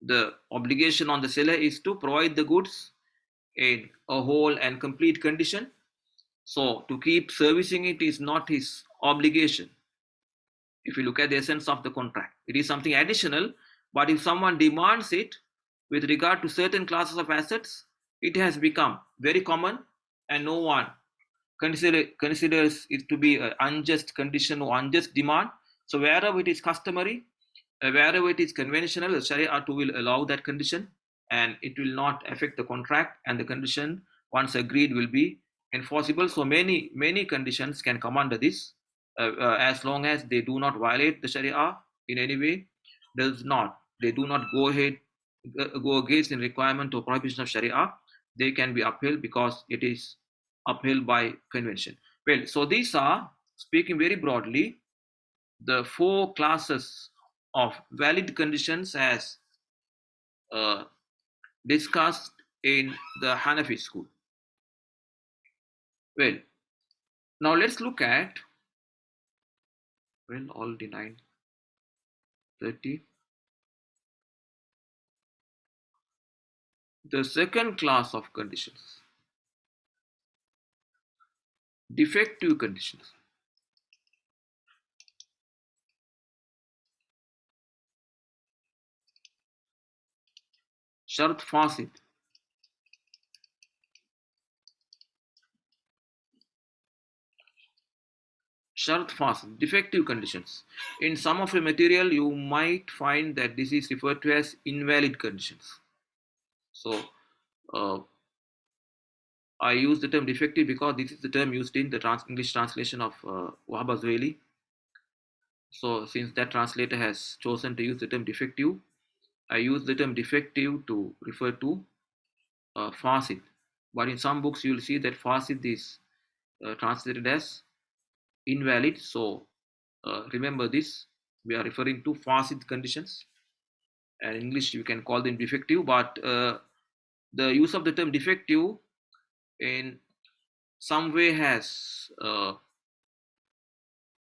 The obligation on the seller is to provide the goods in a whole and complete condition. So to keep servicing it is not his obligation. If you look at the essence of the contract, it is something additional. But if someone demands it with regard to certain classes of assets, it has become very common, and no one considers it to be an unjust condition or unjust demand. So wherever it is customary, wherever it is conventional, the Sharia too will allow that condition, and it will not affect the contract, and the condition once agreed will be enforceable. So many conditions can come under this, as long as they do not violate the Sharia in any way. They do not go against the requirement or prohibition of Sharia. They can be upheld because it is upheld by convention. Well, so these are, speaking very broadly, the four classes of valid conditions as uh, discussed in the Hanafi school. Well, now let's look at, already 9:30. The second class of conditions, defective conditions. Shart fasid. Shart fasid, defective conditions. In some of the material, you might find that this is referred to as invalid conditions. So, I use the term defective because this is the term used in the English translation of Wahab Azwaili. So since that translator has chosen to use the term defective, I use the term defective to refer to fasid. But in some books, you will see that fasid is translated as invalid. So remember this, we are referring to fasid conditions, and in English you can call them defective. But the use of the term defective in some way has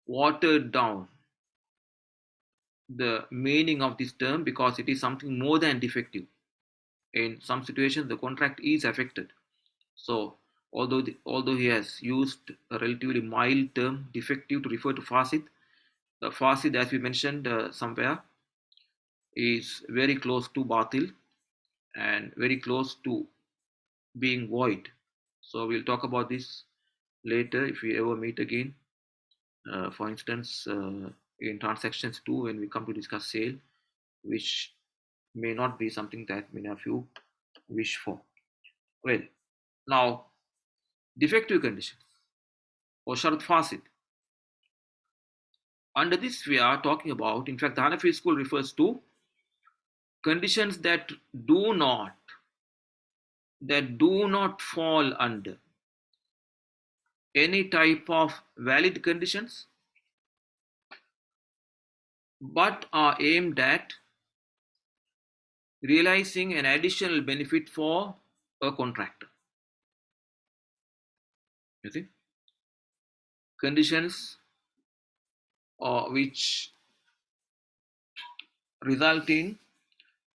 watered down the meaning of this term, because it is something more than defective. In some situations, the contract is affected. So, although he has used a relatively mild term, defective, to refer to fasid, the fasid, as we mentioned somewhere, is very close to batil and very close to being void. So, we'll talk about this later if we ever meet again. For instance, in transactions 2, when we come to discuss sale, which may not be something that many of you wish for. Well, now, defective conditions or shart fasid. Under this, we are talking about, in fact, the Hanafi school refers to conditions that do not fall under any type of valid conditions, but are aimed at realizing an additional benefit for a contractor. You see, conditions which result in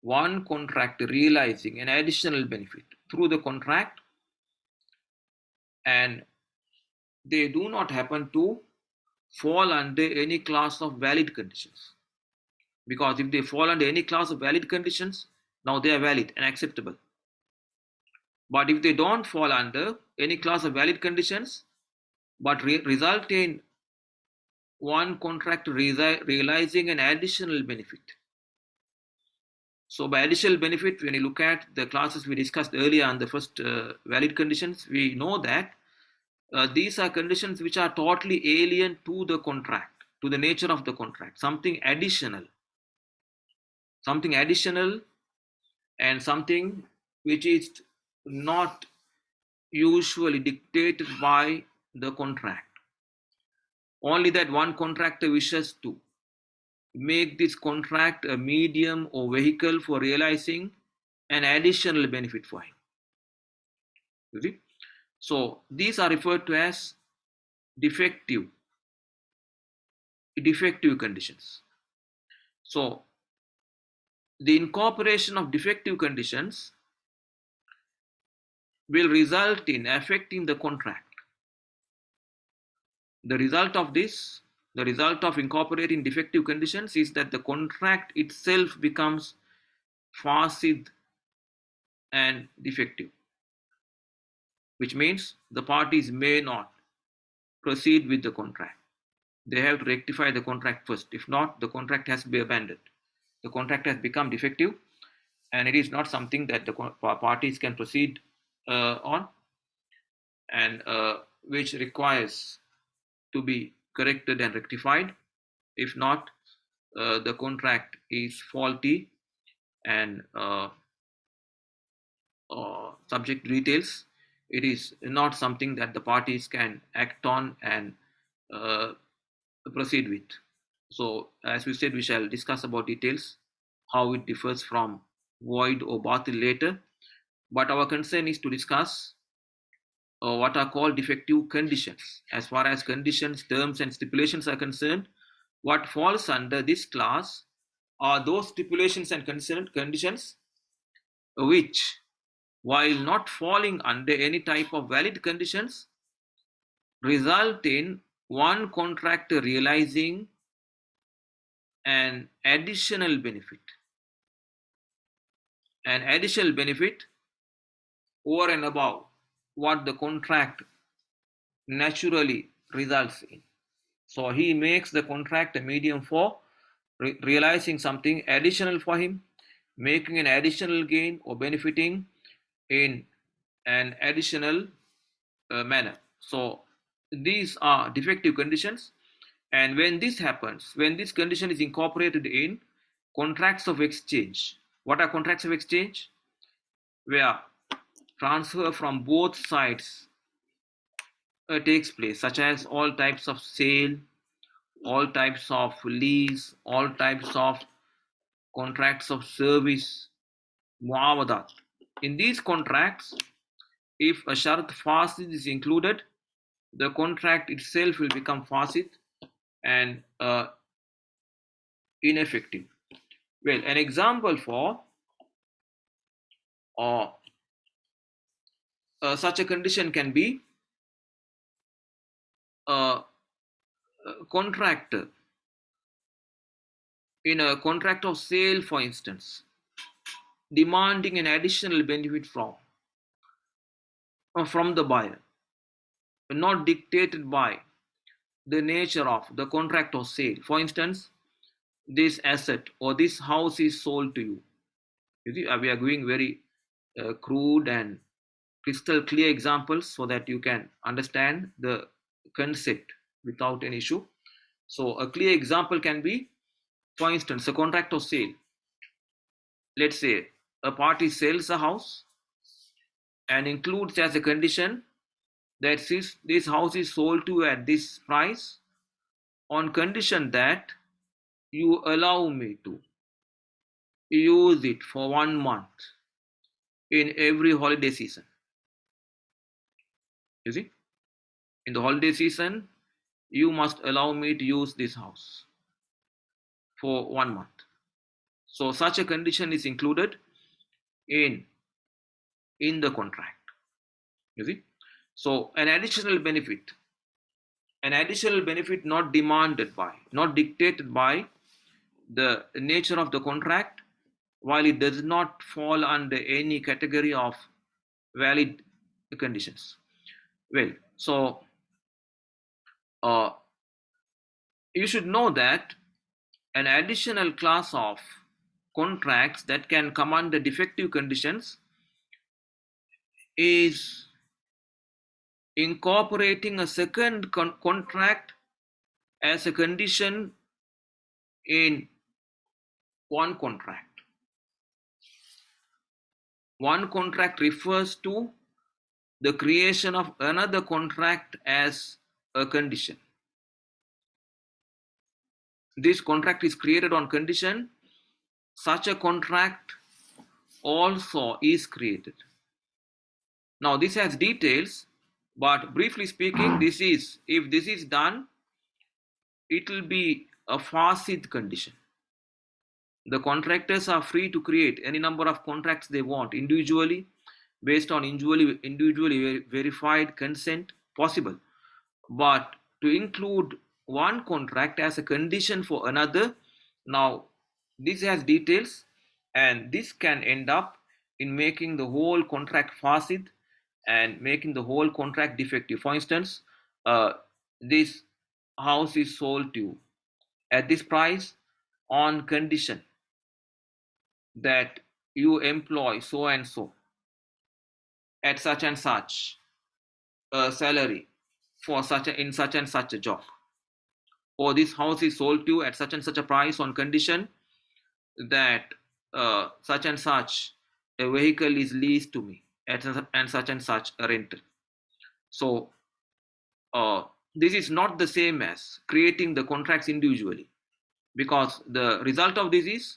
one contractor realizing an additional benefit through the contract, and they do not happen to fall under any class of valid conditions. Because if they fall under any class of valid conditions, now they are valid and acceptable. But if they don't fall under any class of valid conditions, but result in one contract realizing an additional benefit. So by additional benefit, when you look at the classes we discussed earlier on the first valid conditions, we know that these are conditions which are totally alien to the contract, to the nature of the contract, something additional and something which is not usually dictated by the contract. Only that one contractor wishes to make this contract a medium or vehicle for realizing an additional benefit for him. You see? So these are referred to as defective conditions. So the incorporation of defective conditions will result in affecting the contract. The result of incorporating defective conditions is that the contract itself becomes fasid and defective, which means the parties may not proceed with the contract. They have to rectify the contract first. If not, the contract has to be abandoned. The contract has become defective and it is not something that the parties can proceed on, and which requires to be corrected and rectified. If not, the contract is faulty and subject to details. It is not something that the parties can act on and proceed with. So as we said, we shall discuss about details, how it differs from void or batil later. But our concern is to discuss what are called defective conditions. As far as conditions, terms, and stipulations are concerned, what falls under this class are those stipulations and conditions which, while not falling under any type of valid conditions, result in one contractor realizing an additional benefit over and above what the contract naturally results in. So he makes the contract a medium for realizing something additional for him, making an additional gain or benefiting in an additional manner. So these are defective conditions, and when this happens, when this condition is incorporated in contracts of exchange. What are contracts of exchange? Where transfer from both sides takes place, such as all types of sale, all types of lease, all types of contracts of service, muawadat. In these contracts, if a shart fasid is included, the contract itself will become fasid and ineffective. Well, an example for such a condition can be a contractor in a contract of sale, for instance, demanding an additional benefit from the buyer, not dictated by the nature of the contract of sale. For instance, this asset or this house is sold to you. You see, we are giving very crude and crystal clear examples so that you can understand the concept without an issue. So a clear example can be, for instance, a contract of sale. Let's say a party sells a house and includes as a condition that this house is sold to you at this price on condition that you allow me to use it for 1 month in every holiday season. You see, in the holiday season, you must allow me to use this house for 1 month. So such a condition is included in the contract. You see, So an additional benefit not demanded by, not dictated by the nature of the contract, while it does not fall under any category of valid conditions. Well, so uh, you should know that an additional class of contracts that can come under defective conditions is incorporating a second contract as a condition in one contract. One contract refers to the creation of another contract as a condition. This contract is created on condition such a contract also is created. Now this has details, but briefly speaking, this is, if this is done, it will be a fasid condition. The contractors are free to create any number of contracts they want individually, based on individually verified consent possible. But to include one contract as a condition for another, now this has details, and this can end up in making the whole contract fasid and making the whole contract defective. For instance, this house is sold to you at this price on condition that you employ so and so at such and such a salary for in such and such a job, or this house is sold to you at such and such a price on condition that such and such a vehicle is leased to me at and such a rental. So this is not the same as creating the contracts individually, because the result of this is,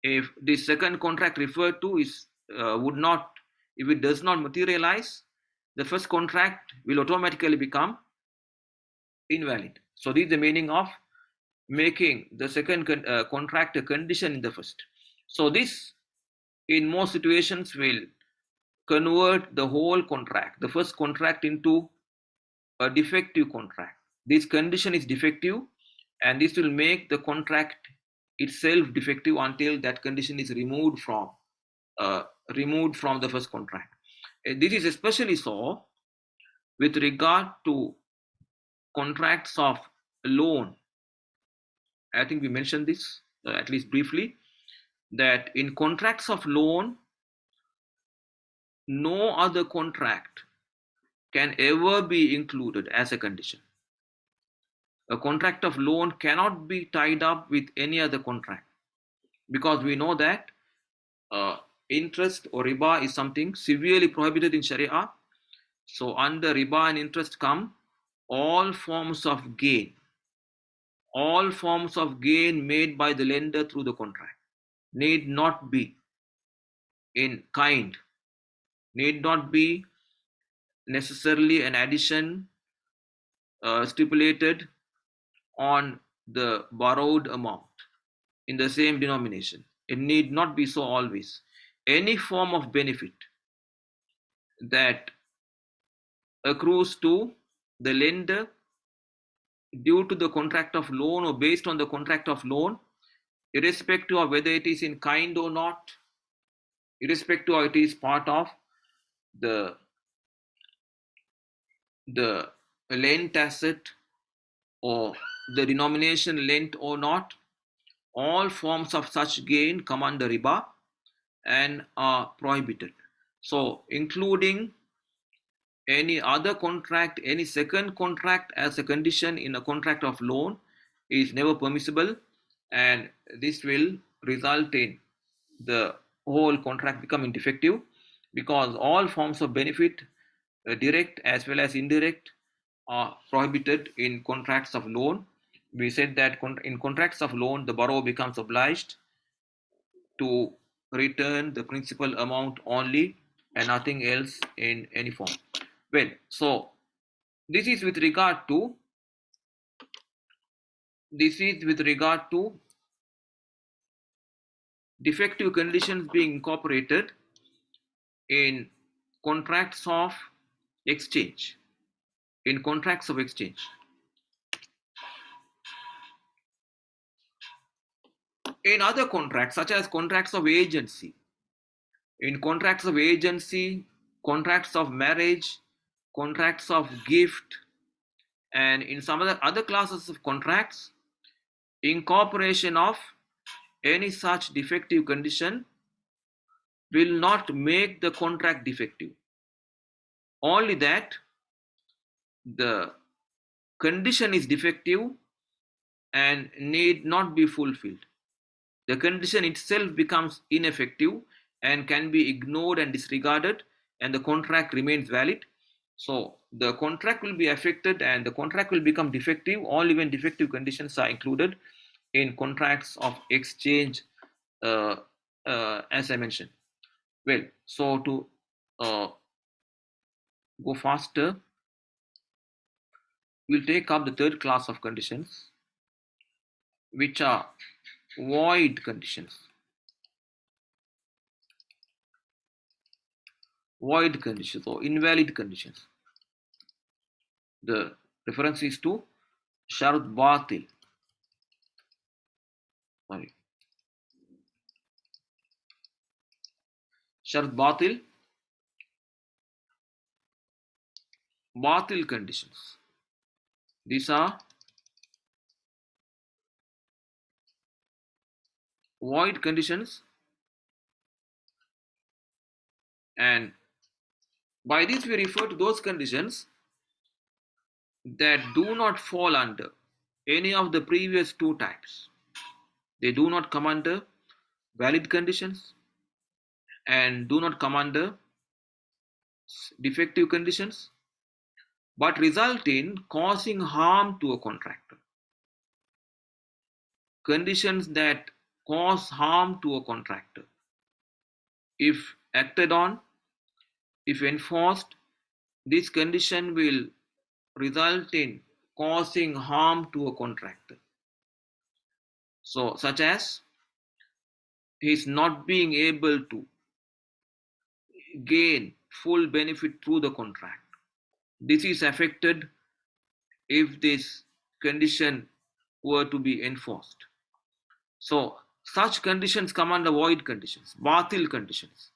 if the second contract referred to is would not, if it does not materialize, the first contract will automatically become invalid. So this is the meaning of making the second contract a condition in the first. So this, in most situations, will convert the whole contract, the first contract, into a defective contract. This condition is defective, and this will make the contract itself defective until that condition is removed from the first contract. This is especially so with regard to contracts of loan. I think we mentioned this at least briefly, that in contracts of loan, no other contract can ever be included as a condition. A contract of loan cannot be tied up with any other contract, because we know that interest or riba is something severely prohibited in Sharia. So under riba and interest come all forms of gain made by the lender through the contract. Need not be in kind, need not be necessarily an addition stipulated on the borrowed amount in the same denomination. It need not be so always. Any form of benefit that accrues to the lender due to the contract of loan or based on the contract of loan, irrespective of whether it is in kind or not, irrespective of it is part of the lent asset or the denomination lent or not, all forms of such gain come under riba and are prohibited. So including any other contract, any second contract as a condition in a contract of loan is never permissible, and this will result in the whole contract becoming defective, because all forms of benefit, direct as well as indirect, are prohibited in contracts of loan. We said that in contracts of loan, the borrower becomes obliged to return the principal amount only and nothing else in any form. Well, so this is with regard to defective conditions being incorporated in contracts of exchange, in contracts of exchange. In other contracts, such as contracts of agency, in contracts of agency, contracts of marriage, contracts of gift, and in some other classes of contracts, incorporation of any such defective condition will not make the contract defective. Only that the condition is defective and need not be fulfilled. The condition itself becomes ineffective and can be ignored and disregarded, and the contract remains valid. So the contract will be affected and the contract will become defective only when defective conditions are included in contracts of exchange, as I mentioned. Well, so to go faster, we'll take up the third class of conditions, which are void conditions. Void conditions or invalid conditions. The reference is to Shart Batil. Sorry. Shart Batil. Batil conditions. These are void conditions, and by this we refer to those conditions that do not fall under any of the previous two types. They do not come under valid conditions and do not come under defective conditions, but result in causing harm to a contractor. Conditions that cause harm to a contractor, if acted on, if enforced, this condition will result in causing harm to a contractor. So, such as his not being able to gain full benefit through the contract. This is affected if this condition were to be enforced. So, such conditions come under void conditions, batil conditions.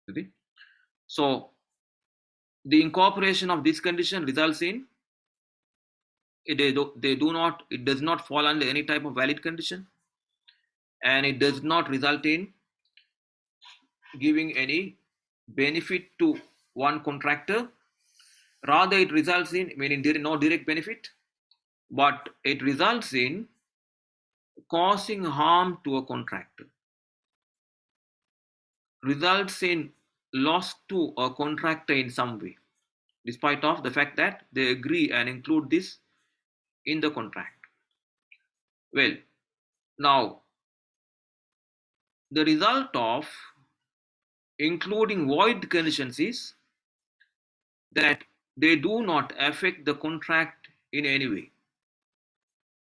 Okay? So, the incorporation of this condition results in it does not fall under any type of valid condition, and it does not result in giving any benefit to one contractor. Rather, it results in, meaning no direct benefit, but it results in causing harm to a contractor, results in loss to a contractor in some way, despite of the fact that they agree and include this in the contract. Well, now the result of including void conditions is that they do not affect the contract in any way.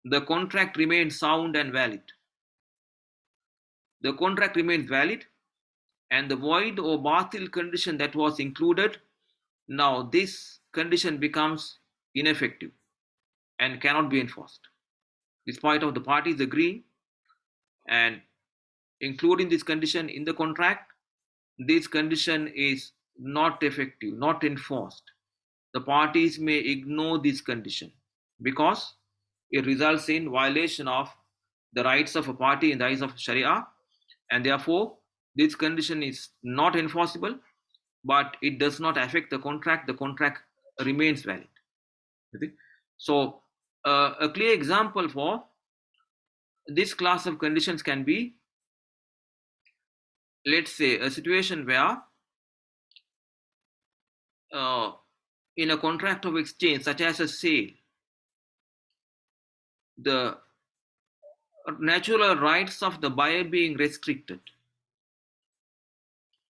The contract remains sound and valid. The contract remains valid, and the void or batil condition that was included, now this condition becomes ineffective and cannot be enforced, despite of the parties agreeing and including this condition in the contract. This condition is not effective, not enforced. The parties may ignore this condition because it results in violation of the rights of a party in the eyes of Sharia, and therefore this condition is not enforceable, but it does not affect the contract. The contract remains valid. Okay? So a clear example for this class of conditions can be, let's say, a situation where in a contract of exchange, such as a sale, the natural rights of the buyer being restricted.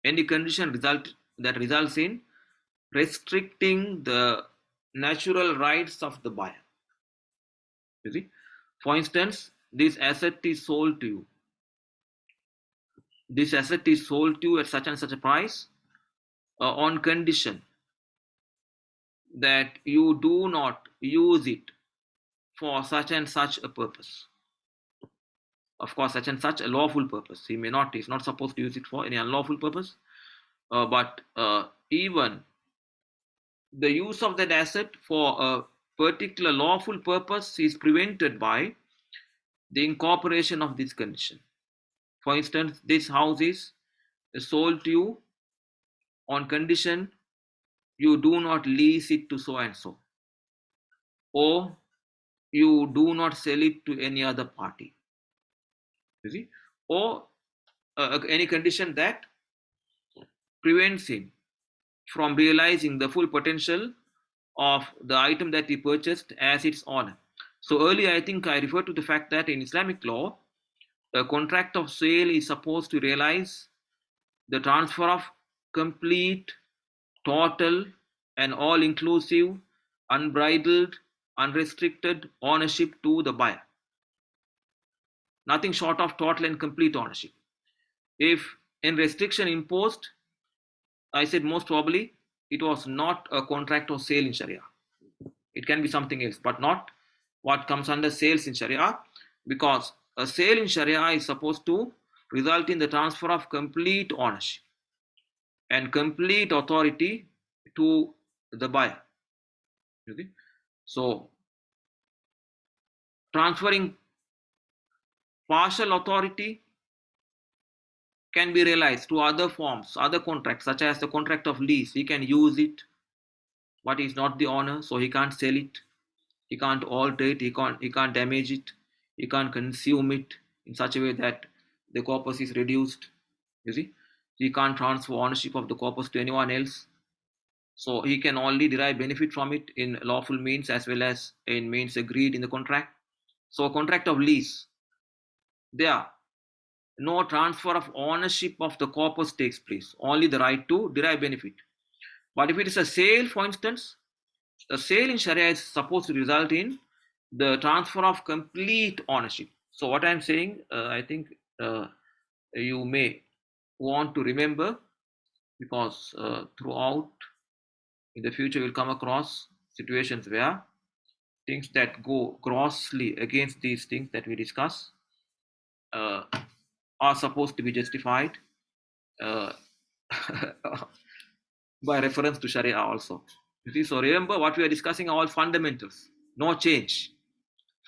Any condition that results in restricting the natural rights of the buyer. You see, for instance, this asset is sold to you. This asset is sold to you at such and such a price on condition that you do not use it for such and such a purpose. Of course, such and such a lawful purpose. He's not supposed to use it for any unlawful purpose. But even the use of that asset for a particular lawful purpose is prevented by the incorporation of this condition. For instance, this house is sold to you on condition you do not lease it to so and so, or you do not sell it to any other party. You see, or any condition that prevents him from realizing the full potential of the item that he purchased as its owner. So earlier, I think I referred to the fact that in Islamic law, a contract of sale is supposed to realize the transfer of complete, total, and all-inclusive, unbridled, unrestricted ownership to the buyer. Nothing short of total and complete ownership. If any restriction imposed, I said most probably it was not a contract of sale in Sharia. It can be something else, but not what comes under sales in Sharia, because a sale in Sharia is supposed to result in the transfer of complete ownership and complete authority to the buyer. You see? So, transferring partial authority can be realized through other forms, other contracts, such as the contract of lease. He can use it, but he's not the owner, so he can't sell it, he can't alter it, he can't damage it, he can't consume it in such a way that the corpus is reduced. You see, he can't transfer ownership of the corpus to anyone else. So he can only derive benefit from it in lawful means as well as in means agreed in the contract. So a contract of lease, there no transfer of ownership of the corpus takes place, only the right to derive benefit. But if it is a sale, for instance, a sale in Sharia is supposed to result in the transfer of complete ownership. So what I'm saying, I think you may want to remember, because throughout in the future we'll come across situations where things that go grossly against these things that we discuss uh, are supposed to be justified uh, by reference to Sharia also. You see, so remember what we are discussing are all fundamentals, no change.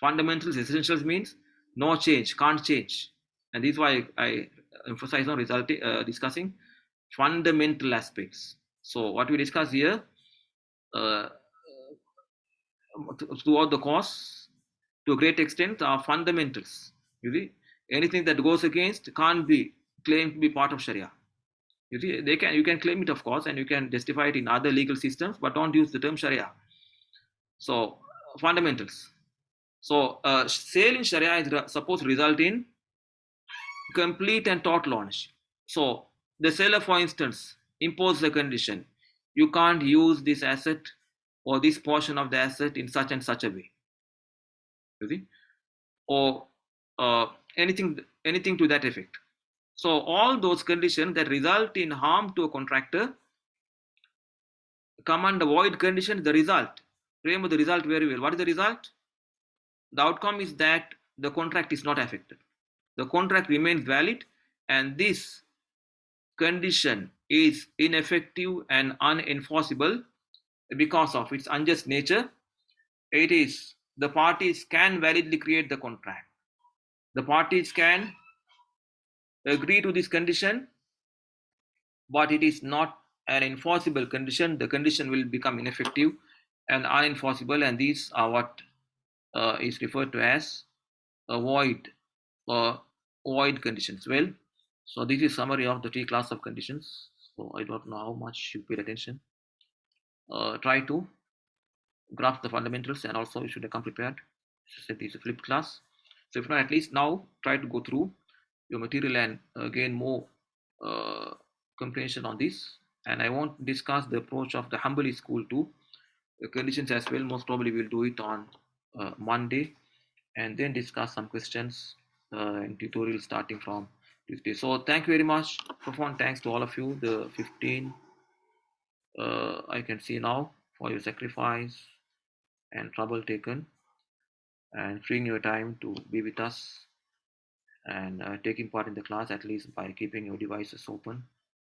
Fundamentals, essentials means no change, can't change. And this is why I emphasize on discussing fundamental aspects. So what we discuss here uh, throughout the course, to a great extent, are fundamentals. You see, anything that goes against can't be claimed to be part of Sharia. You see, you can claim it, of course, and you can justify it in other legal systems, but don't use the term Sharia. So fundamentals. So sale in Sharia is supposed to result in complete and total ownership. So the seller, for instance, imposes a condition: you can't use this asset or this portion of the asset in such and such a way. You see, or anything to that effect. So all those conditions that result in harm to a contractor come under void condition. The result, remember the result very well. What is the result? The outcome is that the contract is not affected. The contract remains valid, and this condition is ineffective and unenforceable because of its unjust nature. It is the parties can validly create the contract. The parties can agree to this condition, but it is not an enforceable condition. The condition will become ineffective and unenforceable, and these are what is referred to as a void or void conditions. Well, so this is summary of the three class of conditions. So I don't know how much you paid attention. Try to grasp the fundamentals, and also you should come prepared. So this is a flipped class. So if not, at least now try to go through your material and gain more comprehension on this. And I won't discuss the approach of the Hanbali school to the conditions as well. Most probably we'll do it on Monday, and then discuss some questions and tutorials starting from Tuesday. So thank you very much. Profound thanks to all of you. The 15 I can see now. for your sacrifice and trouble taken and freeing your time to be with us and taking part in the class, at least by keeping your devices open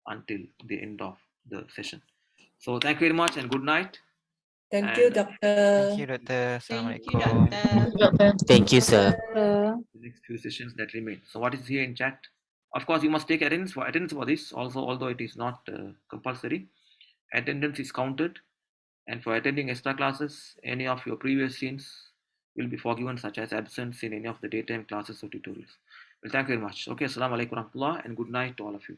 until the end of the session. So thank you very much and good night. Thank you, And Thank you, Doctor. Doctor. Thank you, Assalamualaikum. Doctor. Thank you, sir. the next few sessions that remain. So what is here in chat? Of course, you must take attendance for this also, although it is not compulsory. Attendance is counted, and for attending extra classes, any of your previous sins will be forgiven, such as absence in any of the daytime classes or tutorials. Well, thank you very much. Okay, assalamu alaikum warahmatullah, and good night to all of you.